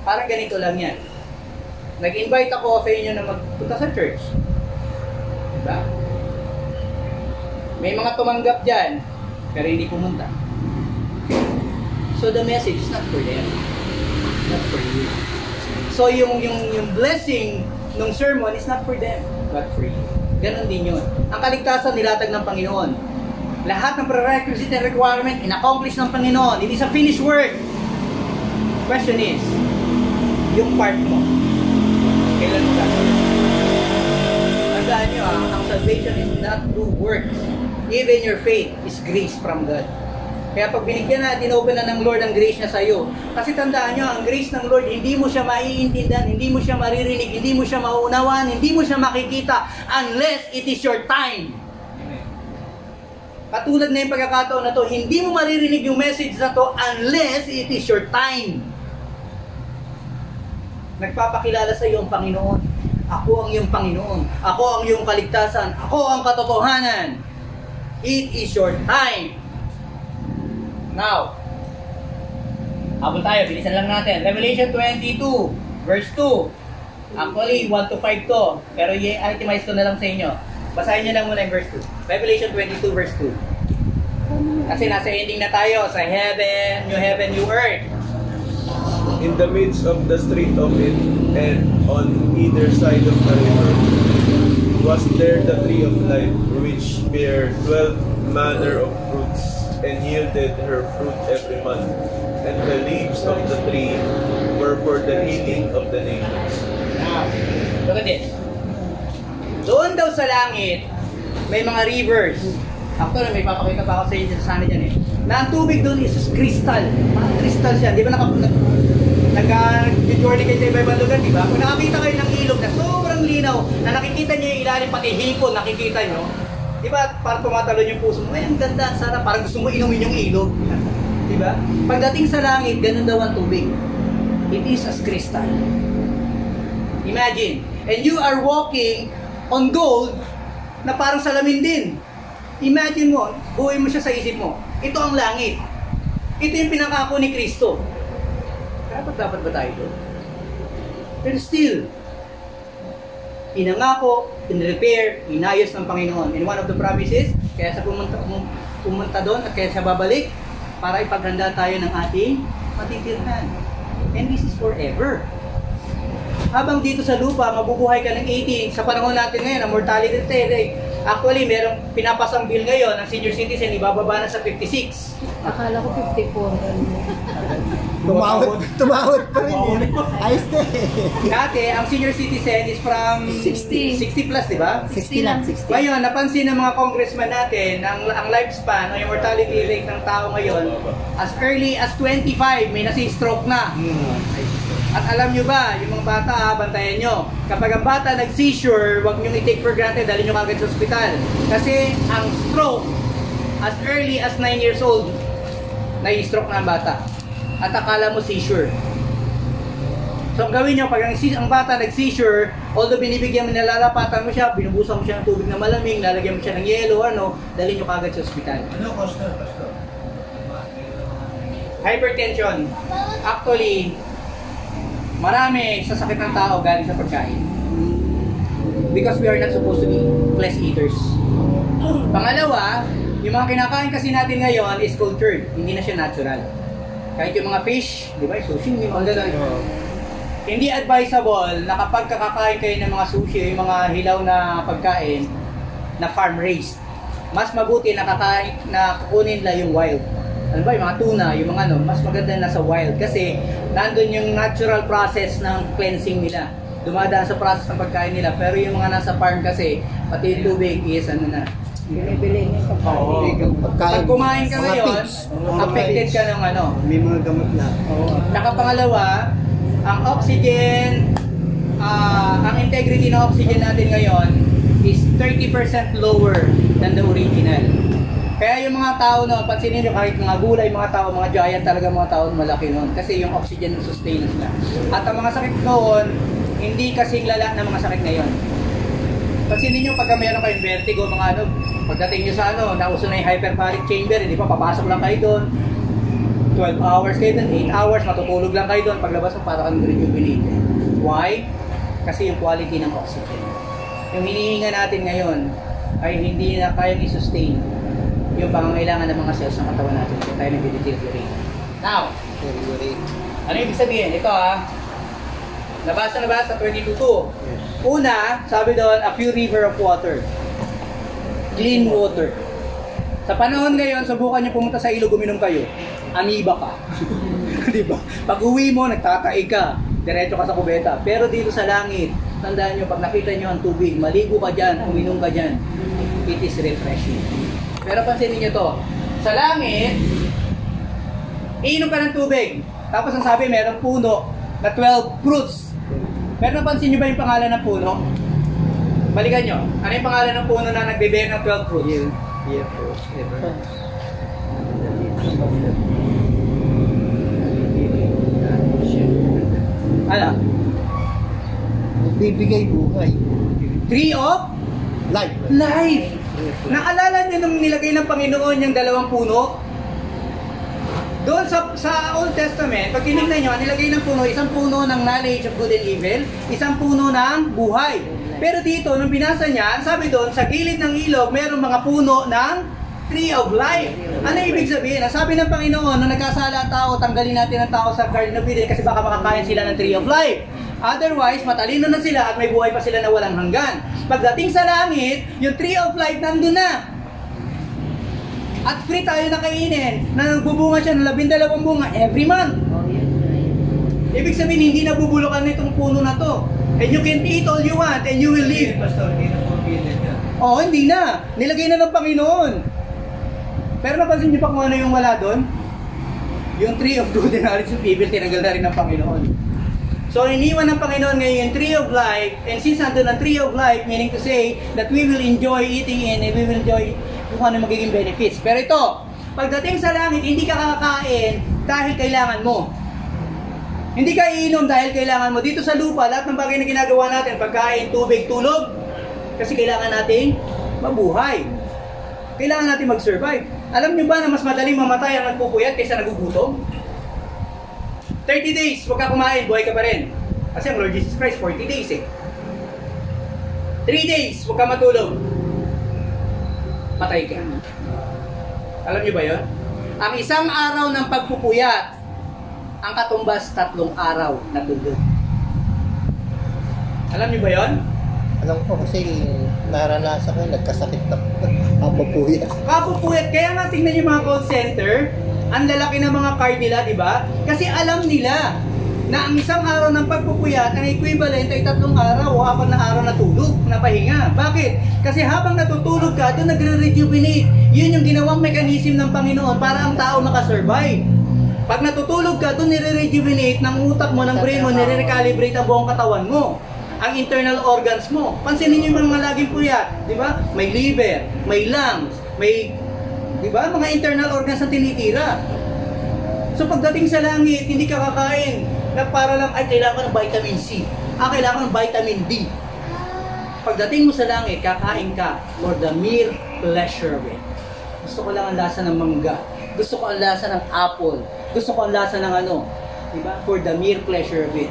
Parang ganito lang yan. Nag-invite ako sa inyo na magpunta sa church. Diba? May mga tumanggap dyan, pero hindi pumunta. So the message is not for them. Not for you. So yung blessing ng sermon is not for them, but for you. Ganon din yun. Ang kaligtasan nilatag ng Panginoon. Lahat ng prerequisite and requirement in-accomplish ng Panginoon. It is a finished work. Question is, yung part mo, kailan mo gagawin? Tandaan nyo ang salvation is not through works. Even your faith is grace from God. Kaya pag binigyan na, dinopen na ng Lord ang grace niya sa iyo. Kasi tandaan nyo, ang grace ng Lord, hindi mo siya maiintindihan, hindi mo siya maririnig, hindi mo siya mauunawaan, hindi mo siya makikita unless it is your time. Katulad na yung pagkakataon na to, hindi mo maririnig yung message na to unless it is your time. Nagpapakilala sa iyo ang Panginoon. Ako ang iyong Panginoon. Ako ang iyong kaligtasan. Ako ang katotohanan. It is your time. Now, habol tayo, bilisan lang natin. Revelation 22, verse 2. Actually, 1 to 5 to. Pero i-itemize ko na lang sa inyo. Basahin nyo lang muna yung verse 2. Revelation 22, verse 2. Kasi nasa ending na tayo sa heaven, new earth. In the midst of the street of it, and on either side of the river, was there the tree of life, which bare 12 manner of fruits, and yielded her fruit every month. And the leaves of the tree were for the healing of the nations. Now, look at this. Doon daw sa langit, may mga rivers. Actually, may papakita pa ako sa inyo sa sana dyan eh. Na ang tubig doon is crystal. Mga crystal siya. Di ba nag-journey kayo sa iba-ibang lugar, di ba? Kung nakakita kayo ng ilog na sobrang linaw, na nakikita nyo yung ilalim, pati hipon, nakikita nyo, di ba? Parang tumatalon yung puso mo. Ay, ang ganda, sana parang gusto mo inumin yung ilog. Di ba? Pagdating sa langit, ganun daw ang tubig. It is as crystal. Imagine, and you are walking on gold na parang salamin din. Imagine mo, buhay mo siya sa isip mo. Ito ang langit. Ito yung pinangako ni Kristo. Dapat ba tayo doon? Pero still, pinangako, in-repair, inayos ng Panginoon. And one of the promises, kaya sa pumunta doon at kaya siya babalik para ipaghanda tayo ng ating matitirhan. And this is forever. Habang dito sa lupa, mabubuhay ka ng 18. Sa panahon natin ngayon, ang mortality rate, actually, merong pinapasang bill ngayon, ang senior citizen, ibababa na sa 56. Akala ko 54. Tumawad pa rin yun. Ayos na eh. Dati, ang senior citizen is from 60 plus, di ba? 60 lang, 60. Ngayon, napansin ng mga congressman natin, ang lifespan o yung mortality rate ng tao ngayon, as early as 25, may nasi-stroke na. At alam nyo ba, yung mga bata, bantayan nyo. Kapag ang bata nag-seizure, huwag nyo i-take for granted, dali nyo kagad sa ospital. Kasi ang stroke, as early as 9 years old, nai-stroke na ang bata. At akala mo seizure. So ang gawin nyo, pag ang bata nag-seizure, although binibigyan mo, nilalapatan mo siya, binubusan mo siya ng tubig na malamig, lalagyan mo siya ng yelo, dali nyo kagad sa ospital. Ano cost na, Pastor? Hypertension. Actually, marami sa sakit ng tao galing sa pagkain. Because we are not supposed to be flesh eaters. Pangalawa, yung mga kinakain kasi natin ngayon is cultured. Hindi na siya natural. Kahit yung mga fish, di ba, sushi, yung mga gano'n. Hindi advisable na kapag kakakain kayo ng mga sushi, yung mga hilaw na pagkain na farm raised. Mas mabuti na kukunin lang yung wild. Ano ba, yung mga tuna, yung mga mas maganda na sa wild kasi nandun yung natural process ng cleansing nila. Dumadaan sa process ng pagkain nila. Pero yung mga nasa farm kasi, pati yung tubig is Binibili niya pagkain. Pag kumain ka ngayon, affected ka ng May mga gamot na. Saka pangalawa, ang oxygen, ang integrity ng oxygen natin ngayon is 30% lower than the original. Kaya yung mga tao pansinin nyo, kahit mga gulay, mga tao, mga giant talaga mga tao malaki noon. Kasi yung oxygen sustain sila. At ang mga sakit noon, hindi kasing lala na mga sakit ngayon. Pansinin nyo, pagka mayroon kayong vertigo, mga pagdating nyo sa nauso na yung hyperbaric chamber, hindi pa, papasok lang kayo doon. 12 hours kayo doon, 8 hours, matutulog lang kayo doon. Paglabas mo, para kang rejuvenated. Why? Kasi yung quality ng oxygen. Yung hinihinga natin ngayon, ay hindi na kayang i-sustain yung pangangailangan ng mga cells ng katawan natin. Kaya tayo nag-deteriorate. Now, ano ibig sabihin? Ito nabasa na ba sa 22.2? Una, sabi doon, a pure river of water. Clean water. Sa panahon ngayon, subukan nyo pumunta sa ilog, uminom kayo. Amiba ka. Diba? Pag uwi mo, nagtatai ka. Diretso ka sa kubeta. Pero dito sa langit, tandaan nyo, pag nakita nyo ang tubig, maligo ka dyan, uminom ka dyan. It is refreshing. Pero pansinin nyo to, sa langit, iinom ka ng tubig. Tapos ang sabi, mayroong puno na 12 fruits. Pero napansin nyo ba yung pangalan ng puno? Balikan nyo, ano yung pangalan ng puno na nagbe-bear ng 12 fruits? Ano? Bibigay buhay. Tree of Life. Life! Naalala niyo nung nilagay ng Panginoon yung dalawang puno? Doon sa Old Testament, pag tinignan nyo, nilagay ng puno, isang puno ng knowledge of good and evil, isang puno ng buhay. Pero dito, nung binasa niya, sabi doon, sa gilid ng ilog, mayroong mga puno ng Tree of Life. Ano ibig sabihin? Sabi ng Panginoon, nung nagkasala ang tao, tanggalin natin ang tao sa Garden of Eden kasi baka makakain sila ng Tree of Life. Otherwise, matalino na sila at may buhay pa sila na walang hanggan. Pagdating sa langit, yung Tree of Life nandun na. At free tayo na kainin na nagbubunga siya ng 12 bunga every month. Ibig sabihin, hindi nabubulukan nitong puno na to. And you can eat all you want and you will live. Oo, hindi na. Nilagay na ng Panginoon. Pero napansin niyo pa kung ano yung wala doon? Yung Tree of Good and Knowledge of Evil, tinanggal na rin ng Panginoon. So, iniwan ng Panginoon ngayon yung Tree of Life, and since nandun ang Tree of Life, meaning to say that we will enjoy eating in and we will enjoy kung ano magiging benefits. Pero ito, pagdating sa langit, hindi ka kakain dahil kailangan mo. Hindi ka iinom dahil kailangan mo. Dito sa lupa, lahat ng bagay na ginagawa natin, pagkain, tubig, tulog, kasi kailangan nating mabuhay. Kailangan natin mag-survive. Alam nyo ba na mas madaling mamatay ang nagpupuyat kaysa nagugutom? 30 days, huwag ka kumain, buhay ka pa rin. Kasi ang Lord Jesus Christ, 40 days 3 days, huwag ka matulog. Patay ka. Alam nyo ba yun? Ang isang araw ng pagpupuyat, ang katumbas 3 araw na tulog. Alam nyo ba yun? Alam ko kasi naranasan ko, nagkasakit na kapupuyat. Kapupuyat, kaya nga tingnan yung mga call center, ang lalaki ng mga card nila, di ba? Kasi alam nila na ang isang araw ng pagpupuyat, ang equivalent ay 3 araw o 4 na araw na tulog, na pahinga. Bakit? Kasi habang natutulog ka, doon nagre-rejuvenate. Yun yung ginawang mechanism ng Panginoon para ang tao makasurvive. Pag natutulog ka, doon nire-rejuvenate ng utak mo, ng brain mo, nire-recalibrate ang buong katawan mo. Ang internal organs mo. Pansinin niyo yung mga laging puyat, di ba? May liver, may lungs, may, di ba? Mga internal organs ang tinitira. So pagdating sa langit, hindi ka kakain na para lang, ay kailangan ng vitamin C. Kailangan ng vitamin D. Pagdating mo sa langit, kakain ka for the mere pleasure of it. Gusto ko lang ang lasa ng mangga. Gusto ko ang lasa ng apple. Gusto ko ang lasa ng ano. Diba? For the mere pleasure of it.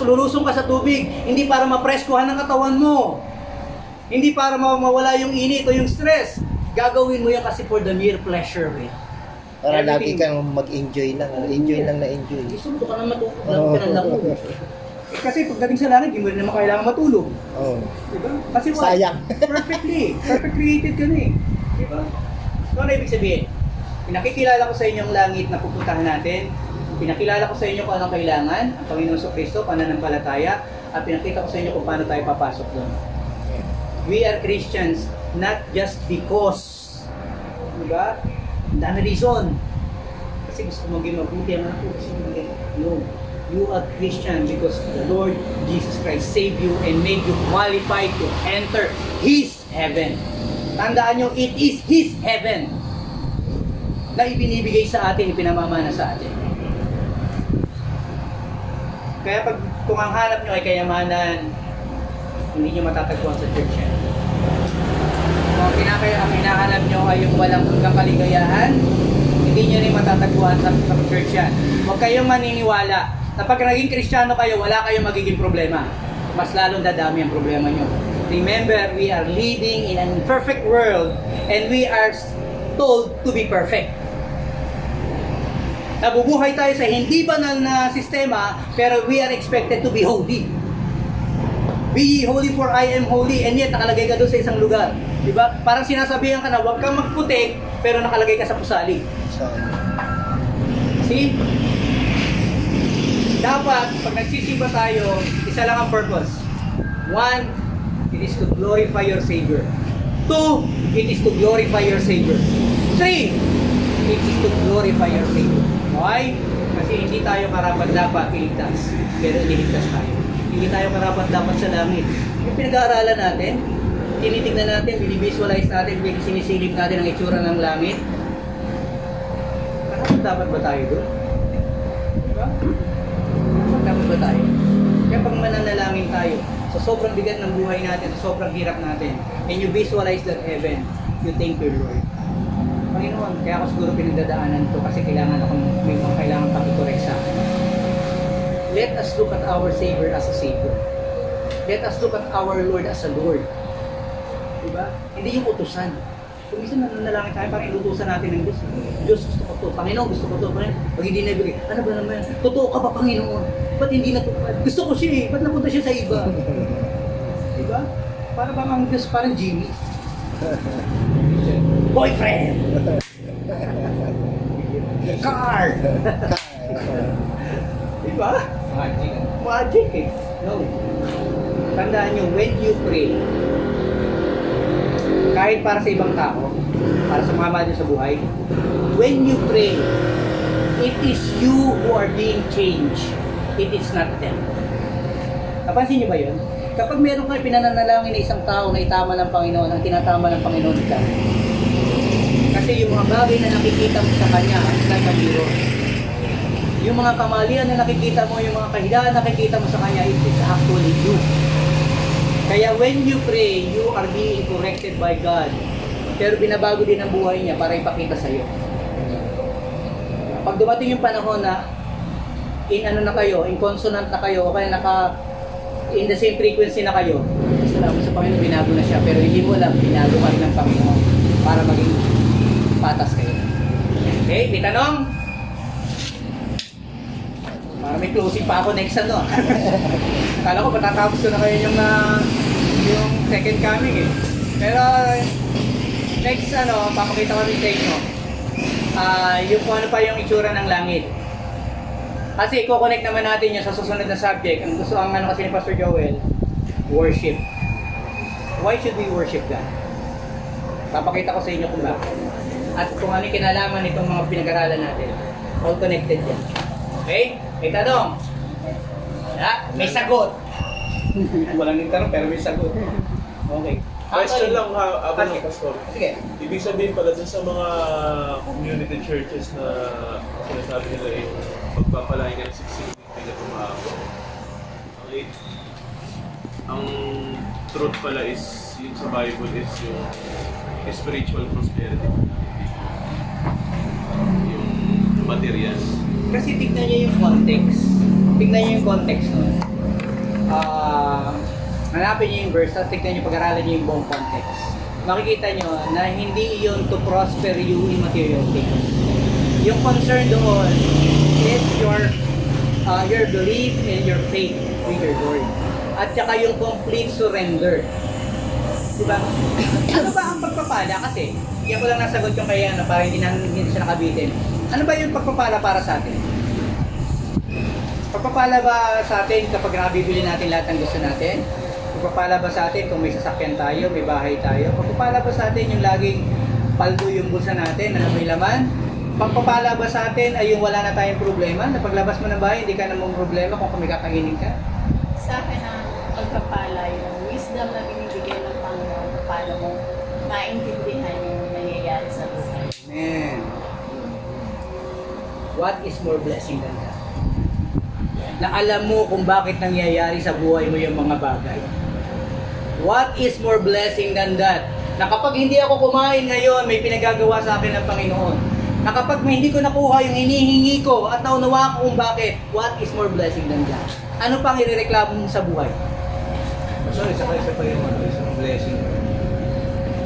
Lulusong ka sa tubig, hindi para mapreskuhan ng katawan mo. Hindi para mawala yung init o yung stress. Gagawin mo yan kasi for the mere pleasure of it. Para lagi kang mag-enjoy lang. Enjoy lang na enjoy. Gusto ka nang matulog. Kasi pagdating sa langit, hindi mo rin naman kailangan matulog. Oo. Diba? Kasi sayang. Perfect created ka na eh. Diba? So ano ibig sabihin? Pinakikilala ko sa inyo ang langit na pupuntahan natin. Pinakilala ko sa inyo kung anong kailangan, ang Panginoon Kristo, pananampalataya, at pinakita ko sa inyo kung paano tayo papasok doon. We are Christians not just because, diba? Ang dami reason. Kasi gusto mo maging mabuti ang anak ko. No. You are Christian because the Lord Jesus Christ saved you and made you qualified to enter His heaven. Tandaan nyo, it is His heaven na ibinibigay sa atin, ipinamamana sa atin. Kaya kung ang hanap nyo ay kayamanan, hindi nyo matatagpuan sa church yan. Kung ang hinahanap nyo ay yung walang hanggang kaligayahan, hindi nyo rin matatagpuan sa church yan. Huwag kayong maniniwala na pag naging Kristiyano kayo, wala kayong magiging problema. Mas lalong dadami ang problema nyo. Remember, we are living in an imperfect world and we are told to be perfect. Nabubuhay tayo sa hindi banal na sistema, pero we are expected to be holy. Be ye holy for I am holy, and yet nakalagay ka doon sa isang lugar. Diba? Parang sinasabihan ka na, huwag kang magputik, pero nakalagay ka sa pusali. See? Dapat, pag nagsisimba tayo, isa lang ang purpose. 1, it is to glorify your Savior. 2, it is to glorify your Savior. 3, it is to glorify your Savior. Okay? Kasi hindi tayo karapat-dapat iligtas, pero ililigtas tayo. Hindi tayo karapat-dapat sa langit. Yung pinag-aaralan natin, tinitignan natin, binivisualize natin, sinisilip natin ang itsura ng langit. Karapat-dapat ba tayo doon? Diba? Karapat-dapat ba tayo? Kaya pag mananalangin tayo, sa sobrang bigat ng buhay natin, sa sobrang hirap natin, and you visualize that heaven, you thank your Lord. Panginoon, kaya ako siguro pinagdadaanan to kasi may mga kailangan pakikorek sa akin. Let us look at our Savior as a Savior. Let us look at our Lord as a Lord. Diba? Hindi yung utusan. Kung minsan nanalangin tayo, parang inutusan natin ng Diyos. Diyos, gusto ko to. Panginoon, gusto ko to. Pag hindi nabigay, ano ba naman? Totoo ka ba, Panginoon? Ba't hindi natupad? Gusto ko siya eh. Ba't napunta siya sa iba? Diba? Para bang ang Diyos, parang Jimmy. Boyfriend! Car! Diba? Magic eh. No. Tandaan nyo, when you pray, kahit para sa ibang tao, para sa mga mahal nyo sa buhay, when you pray, it is you who are being changed. It is not them. Napansin nyo ba yun? Kapag meron kayo pinananalangin na isang tao na itama ng Panginoon, ang tinatama ng Panginoon ka. Kasi yung mga bagay na nakikita mo sa Kanya, it's like a mirror. Yung mga kamalian na nakikita mo, yung mga kahilaan na nakikita mo sa Kanya, it is actually you. Kaya when you pray, you are being corrected by God. Pero binabago din ang buhay niya para ipakita sa iyo. Pag dumating yung panahon na in consonant na kayo, o kaya in the same frequency na kayo, salamat sa Panginoon, binago na siya. Pero hindi mo alam, binago ka rin ng Panginoon para maging patas kayo. Okay, may tanong? Para may closing pa ako next ano. Kala ko matatapos ko na kayo yung second coming eh. Pero next papakita ko rin sa inyo yung kung ano pa yung itsura ng langit. Kasi i-connect naman natin yun sa susunod na subject. Ang gusto kasi ni Pastor Joel, worship. Why should we worship God? Papakita ko sa inyo kung bakit. At kung ano kinalaman nitong mga pinag-aralan natin. All connected yan. Okay? May tanong. May sagot. Walang yung tanong pero may sagot. Okay. Question lang ha, Sige. Pastor. Sige. Ibig sabihin pala dun sa mga community churches na sinasabi nila yung pagpapalain ka ng siksik na tumahapon. Okay. Ang truth pala is, yun sa Bible is yung spiritual prosperity. Yung materials. Kasi tignan niyo yung context. Tignan niyo yung context nun. Hanapin niyo yung verse, tapos tignan niyo, pag-aralan niyo yung buong context. Makikita niyo na hindi yun to prosper you in material things. Yung concern doon is your belief and your faith with your Lord. At saka yung complete surrender. Diba? Ano ba ang pagpapala? Kasi, yan ko lang nasagot yung kaya na parang hindi siya nakabitin. Ano ba yung pagpapala para sa atin? Pagpapala ba sa atin kapag nakabibili natin lahat ng gusto natin? Pagpapala ba sa atin kung may sasakyan tayo, may bahay tayo? Pagpapala ba sa atin yung laging paldo yung bulsa natin na may laman? Pagpapala ba sa atin ay yung wala na tayong problema? Na paglabas mo ng bahay, hindi ka namang problema kung may kakainin ka? Sa akin ang pagpapala, yung wisdom na binibigyan ng Panginoon, paano mo maintindihan yung nangyayari sa buhay. Amen. What is more blessing than that? Na alam mo kung bakit nangyayari sa buhay mo yung mga bagay. What is more blessing than that? Na kapag hindi ako kumain ngayon, may pinagagawa sa akin ng Panginoon. Na kapag hindi ko nakuha yung hinihingi ko at naunawa ko kung bakit, what is more blessing than that? Ano pang irereklamo mo sa buhay? Sorry, isa pa yung isang blessing.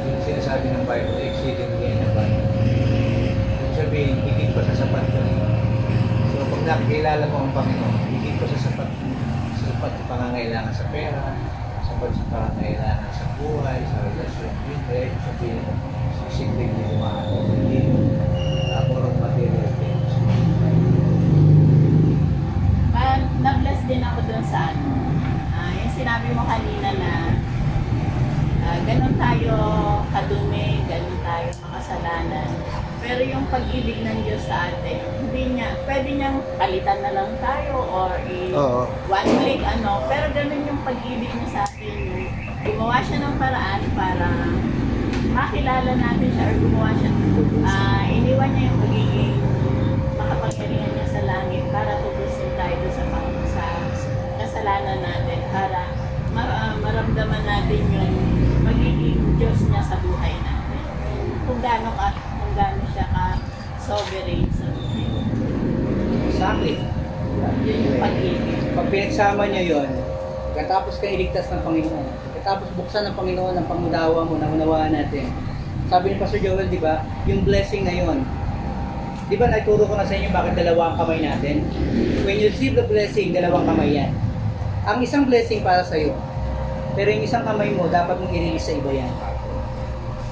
Yung sinasabi ng Bible, exceedingly and abundantly. Ibig sabihin, higit pa sa sapat ka rin. So, pag nakikilala mo ang Panginoon, higit pa sa sapat sa pangangailangan sa pera, sapat sa pangangailangan sa buhay, sa relasyon, yun kaya ibig sabihin, exceedingly umahal. Hindi purong material things. Na-bless din ako dun sa yung sinabi mo kanina na ganun tayo kadumi, ganun tayo makasalanan. Pero yung pag-ibig ng Diyos sa atin, pwede niyang palitan na lang tayo or one click pero ganun yung pag-ibig niya sa atin. Gumawa siya ng paraan para makilala natin siya or gumawa siya, iniwan niya yung pagiging makapangyarihan niya sa langit para tubusin tayo sa kasalanan natin para maramdaman natin yung magiging Diyos niya sa buhay natin. Kung gaano siya ka-sovereign sa buhay. Exactly. Yun yung pag-ibig. Pag pinagsama niya yun, pagkatapos ka iligtas ng Panginoon, pagkatapos buksan ng Panginoon ang pangunawa mo, naunawaan natin. Sabi ni Pastor Joel, di ba, yung blessing na yun, di ba naituro ko na sa inyo bakit dalawang kamay natin? When you receive the blessing, dalawang kamay yan. Ang isang blessing para sa'yo, pero yung isang kamay mo, dapat mong i-release sa iba yan.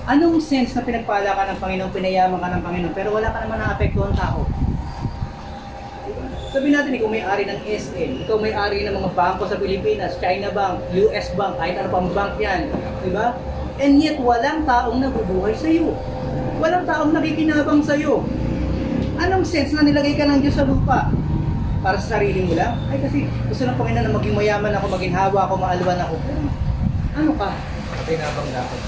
Anong sense na pinagpala ka ng Panginoon, pinayaman ka ng Panginoon, pero wala ka naman na-apektuhan tao? Sabihin natin, ikaw may-ari ng SM, ikaw may-ari ng mga bangko sa Pilipinas, China Bank, US Bank, kahit ano pang bank yan, di ba? And yet, walang taong nabubuhay sa iyo. Walang taong nakikinabang sa iyo. Anong sense na nilagay ka ng Diyos sa lupa? Para sa sarili mo lang? Ay kasi gusto ng Panginoon na maging mayaman ako, maging hawa ako, maalwan ako. Pero ano ka? Pakinabang dapat.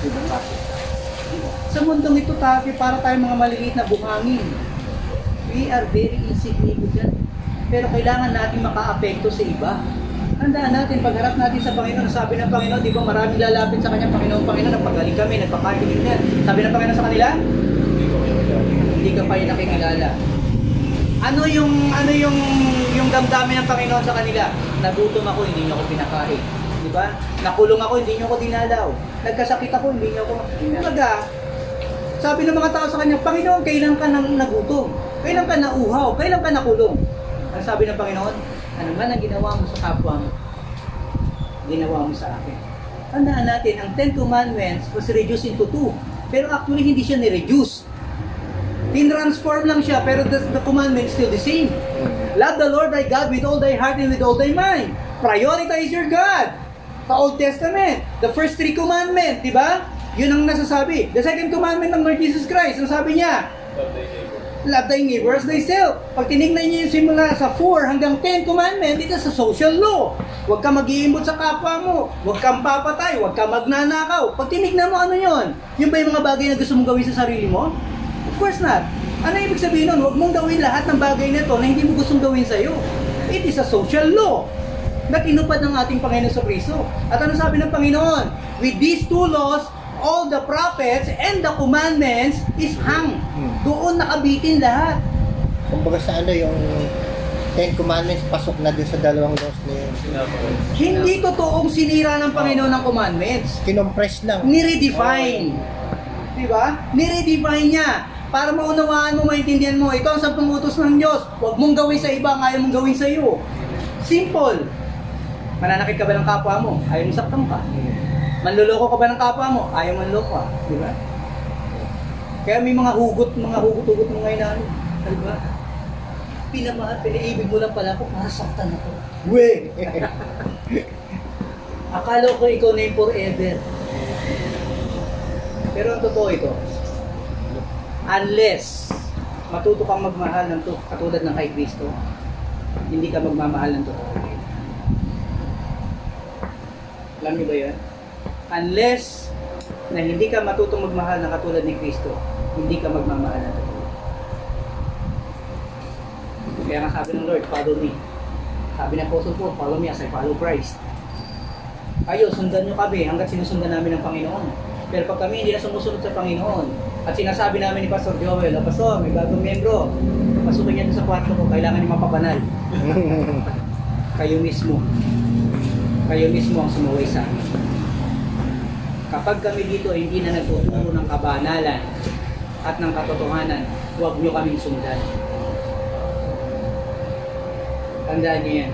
Sa mundong ito, para tayong mga maliliit na buhangin. We are very insignificant. Pero kailangan natin maka-apekto sa iba. Tandaan natin, pagharap natin sa Panginoon, sabi ng Panginoon, di ba maraming lalapit sa kanya, Panginoon, nagpagaling kami, nagpakakinig na. Sabi ng Panginoon sa kanila, hindi ka pa rin nakikilala. Ano yung damdamin ng Panginoon sa kanila? Nagutom ako, hindi niyo ako pinakain. Di ba? Nakulong ako, hindi niyo ako dinalaw. Nagkasakit ako, hindi niyo ako. Kumbaga, sabi ng mga tao sa kanya, Panginoon, kailan ka nang nagutom? Kailan ka nauhaw? Kailan ka nakulong? Ang sabi ng Panginoon, ano man ang ginawa mo sa kapwa mo, ginawa mo sa akin. Tandaan natin, ang 10 Commandments was reduced into 2. Pero actually, hindi siya ni-reduce. Tin-transform lang siya, pero the commandment is still the same. Love the Lord thy God with all thy heart and with all thy mind. Prioritize your God. Sa Old Testament, the first 3 commandments, di ba? Yun ang nasasabi. The second commandment ng Lord Jesus Christ, ang sabi niya, Love thy neighbor as thyself. Pag tinignan niyo yung simula sa 4 hanggang 10 commandment, dito sa social law. Huwag kang mag-iimbot sa kapwa mo. Huwag kang papatay. Huwag kang magnanakaw. Pag tinignan mo, ano yon? Yun ba yung mga bagay na gusto mong gawin sa sarili mo? Of course not. Ano ibig sabihin nun? Huwag mong gawin lahat ng bagay na ito na hindi mo gustong gawin sa'yo. It is a social law na tinupad ng ating Panginoon sa Kristo. At ano sabi ng Panginoon? With these 2 laws, all the prophets and the commandments is hung. Doon nakabitin lahat. Kumbaga sa ano yung 10 commandments, pasok na din sa 2 laws na yun. Hindi totoong sinira ng Panginoon ng commandments. Kinompress lang. Ni-redefine. Diba? Ni-redefine niya. Para maunawaan mo, maintindihan mo, ito ang 10 utos ng Diyos. Huwag mong gawin sa iba ang ayaw mong gawin sa iyo. Simple. Mananakit ka ba ng kapwa mo? Ayaw mong saktan ka. Manluloko ka ba ng kapwa mo? Ayaw manloko ka. Diba? Kaya may mga hugot mo ngayon na ano. Diba? Pinaibig mo lang pala ako, masaktan ako. We! Akala ko ikaw na yung forever. Pero ang totoo ito, unless matuto kang magmahal ng katulad ng kay Kristo, hindi ka magmamahal ng totoo. Alam niyo ba yan? Unless na hindi ka matutong magmahal na katulad ni Kristo, hindi ka magmamahal ng totoo. Kaya nga sabi ng Lord, follow me. Sabi ng Apostle Paul, follow me as I follow Christ. Kayo, sundan nyo kami hanggat sinusundan namin ng Panginoon. Pero pag kami hindi na sumusunod sa Panginoon, at sinasabi namin ni Pastor Joel, Pastor, may bagong membro, pasukin niya doon sa kwarto ko, kailangan niya mapabanal. Kayo mismo ang sumuway sa amin. Kapag kami dito hindi na nagtuturo ng kabanalan at ng katotohanan, huwag nyo kaming sundan. Tandaan niyo yan.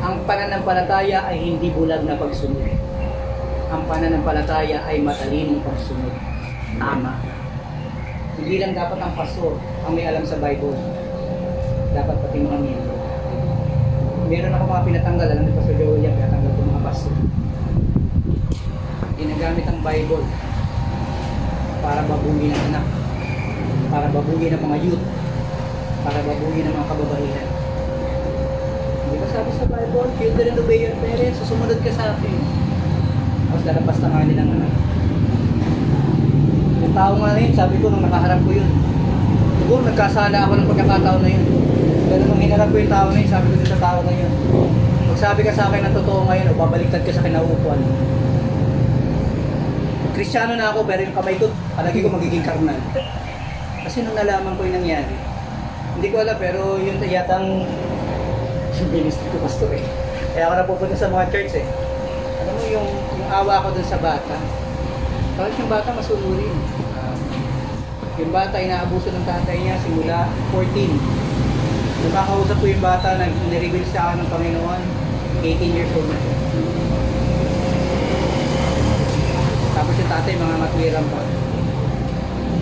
Ang pananampalataya ay hindi bulag na pagsunod. Ang pananampalataya ay matalinong pagsunod. Tama. Hindi lang dapat ang pastor ang may alam sa Bible. Dapat pati mga miyembro. Meron ako mga pinatanggal. Alam ni Pastor Joel yan, pinatanggal ko mga pastor. Ginagamit ang Bible para babuhin ng anak, para babuhin ng mga youth, para babuhin ng mga kababaihan. Di ba sabi sa Bible, children obey your parents, susumunod ka sa akin. Tapos lalabas na nga nilang anak. Yung tao nga na yun, sabi ko nung nakaharap ko yun, siguro nagkasala ako ng pagkakataon na yun. Pero nung hinarap ko yung tao na yun, sabi ko din sa tao na yun, pag sabi ka sa akin ng totoo ngayon, o babaliktad ka sa kinaupuan. Kristyano na ako, pero yung kamay ko, palagi ko magiging karnal. Kasi nung nalaman ko yung nangyari, hindi ko alam, pero yun yatang ministry ko, pastor eh. Kaya ako napupunta sa mga church eh. Alam mo yung awa ko dun sa bata. Kahit yung bata masunurin. Yung bata inaabuso ng tatay niya simula 14. Nakakausap ko yung bata na nireveal sa akin ng Panginoon, 18 years old na siya. Tapos yung tatay mga matwirang pa.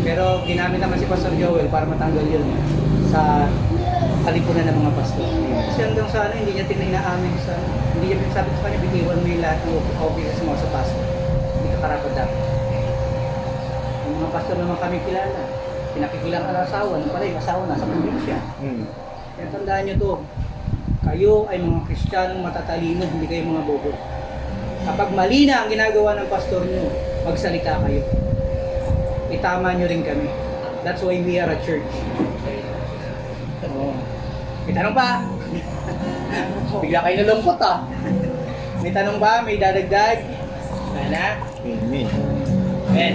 Pero ginamit naman si Pastor Joel para matanggal yun sa kalipunan ng mga pastor. Kasi hanggang sa ano, hindi niya tinaamin sa, hindi niya sabi sa kanya, bitiwan mo yung lahat ng offices mo sa pastor. Hindi ka karapat dapat. Yung mga pastor naman kami kilala, pinakikilang ang asawa, nung pala yung asawa nasa probinsya. Kaya tandaan nyo to, kayo ay mga Kristiyanong matatalino, hindi kayo mga bobo. Kapag mali na ang ginagawa ng pastor nyo, magsalita kayo. Itama nyo rin kami. That's why we are a church. Oh. May tanong pa? Bigla kayo nalungkot ah. May tanong ba? May dadagdag? Wala na? Amen. Amen.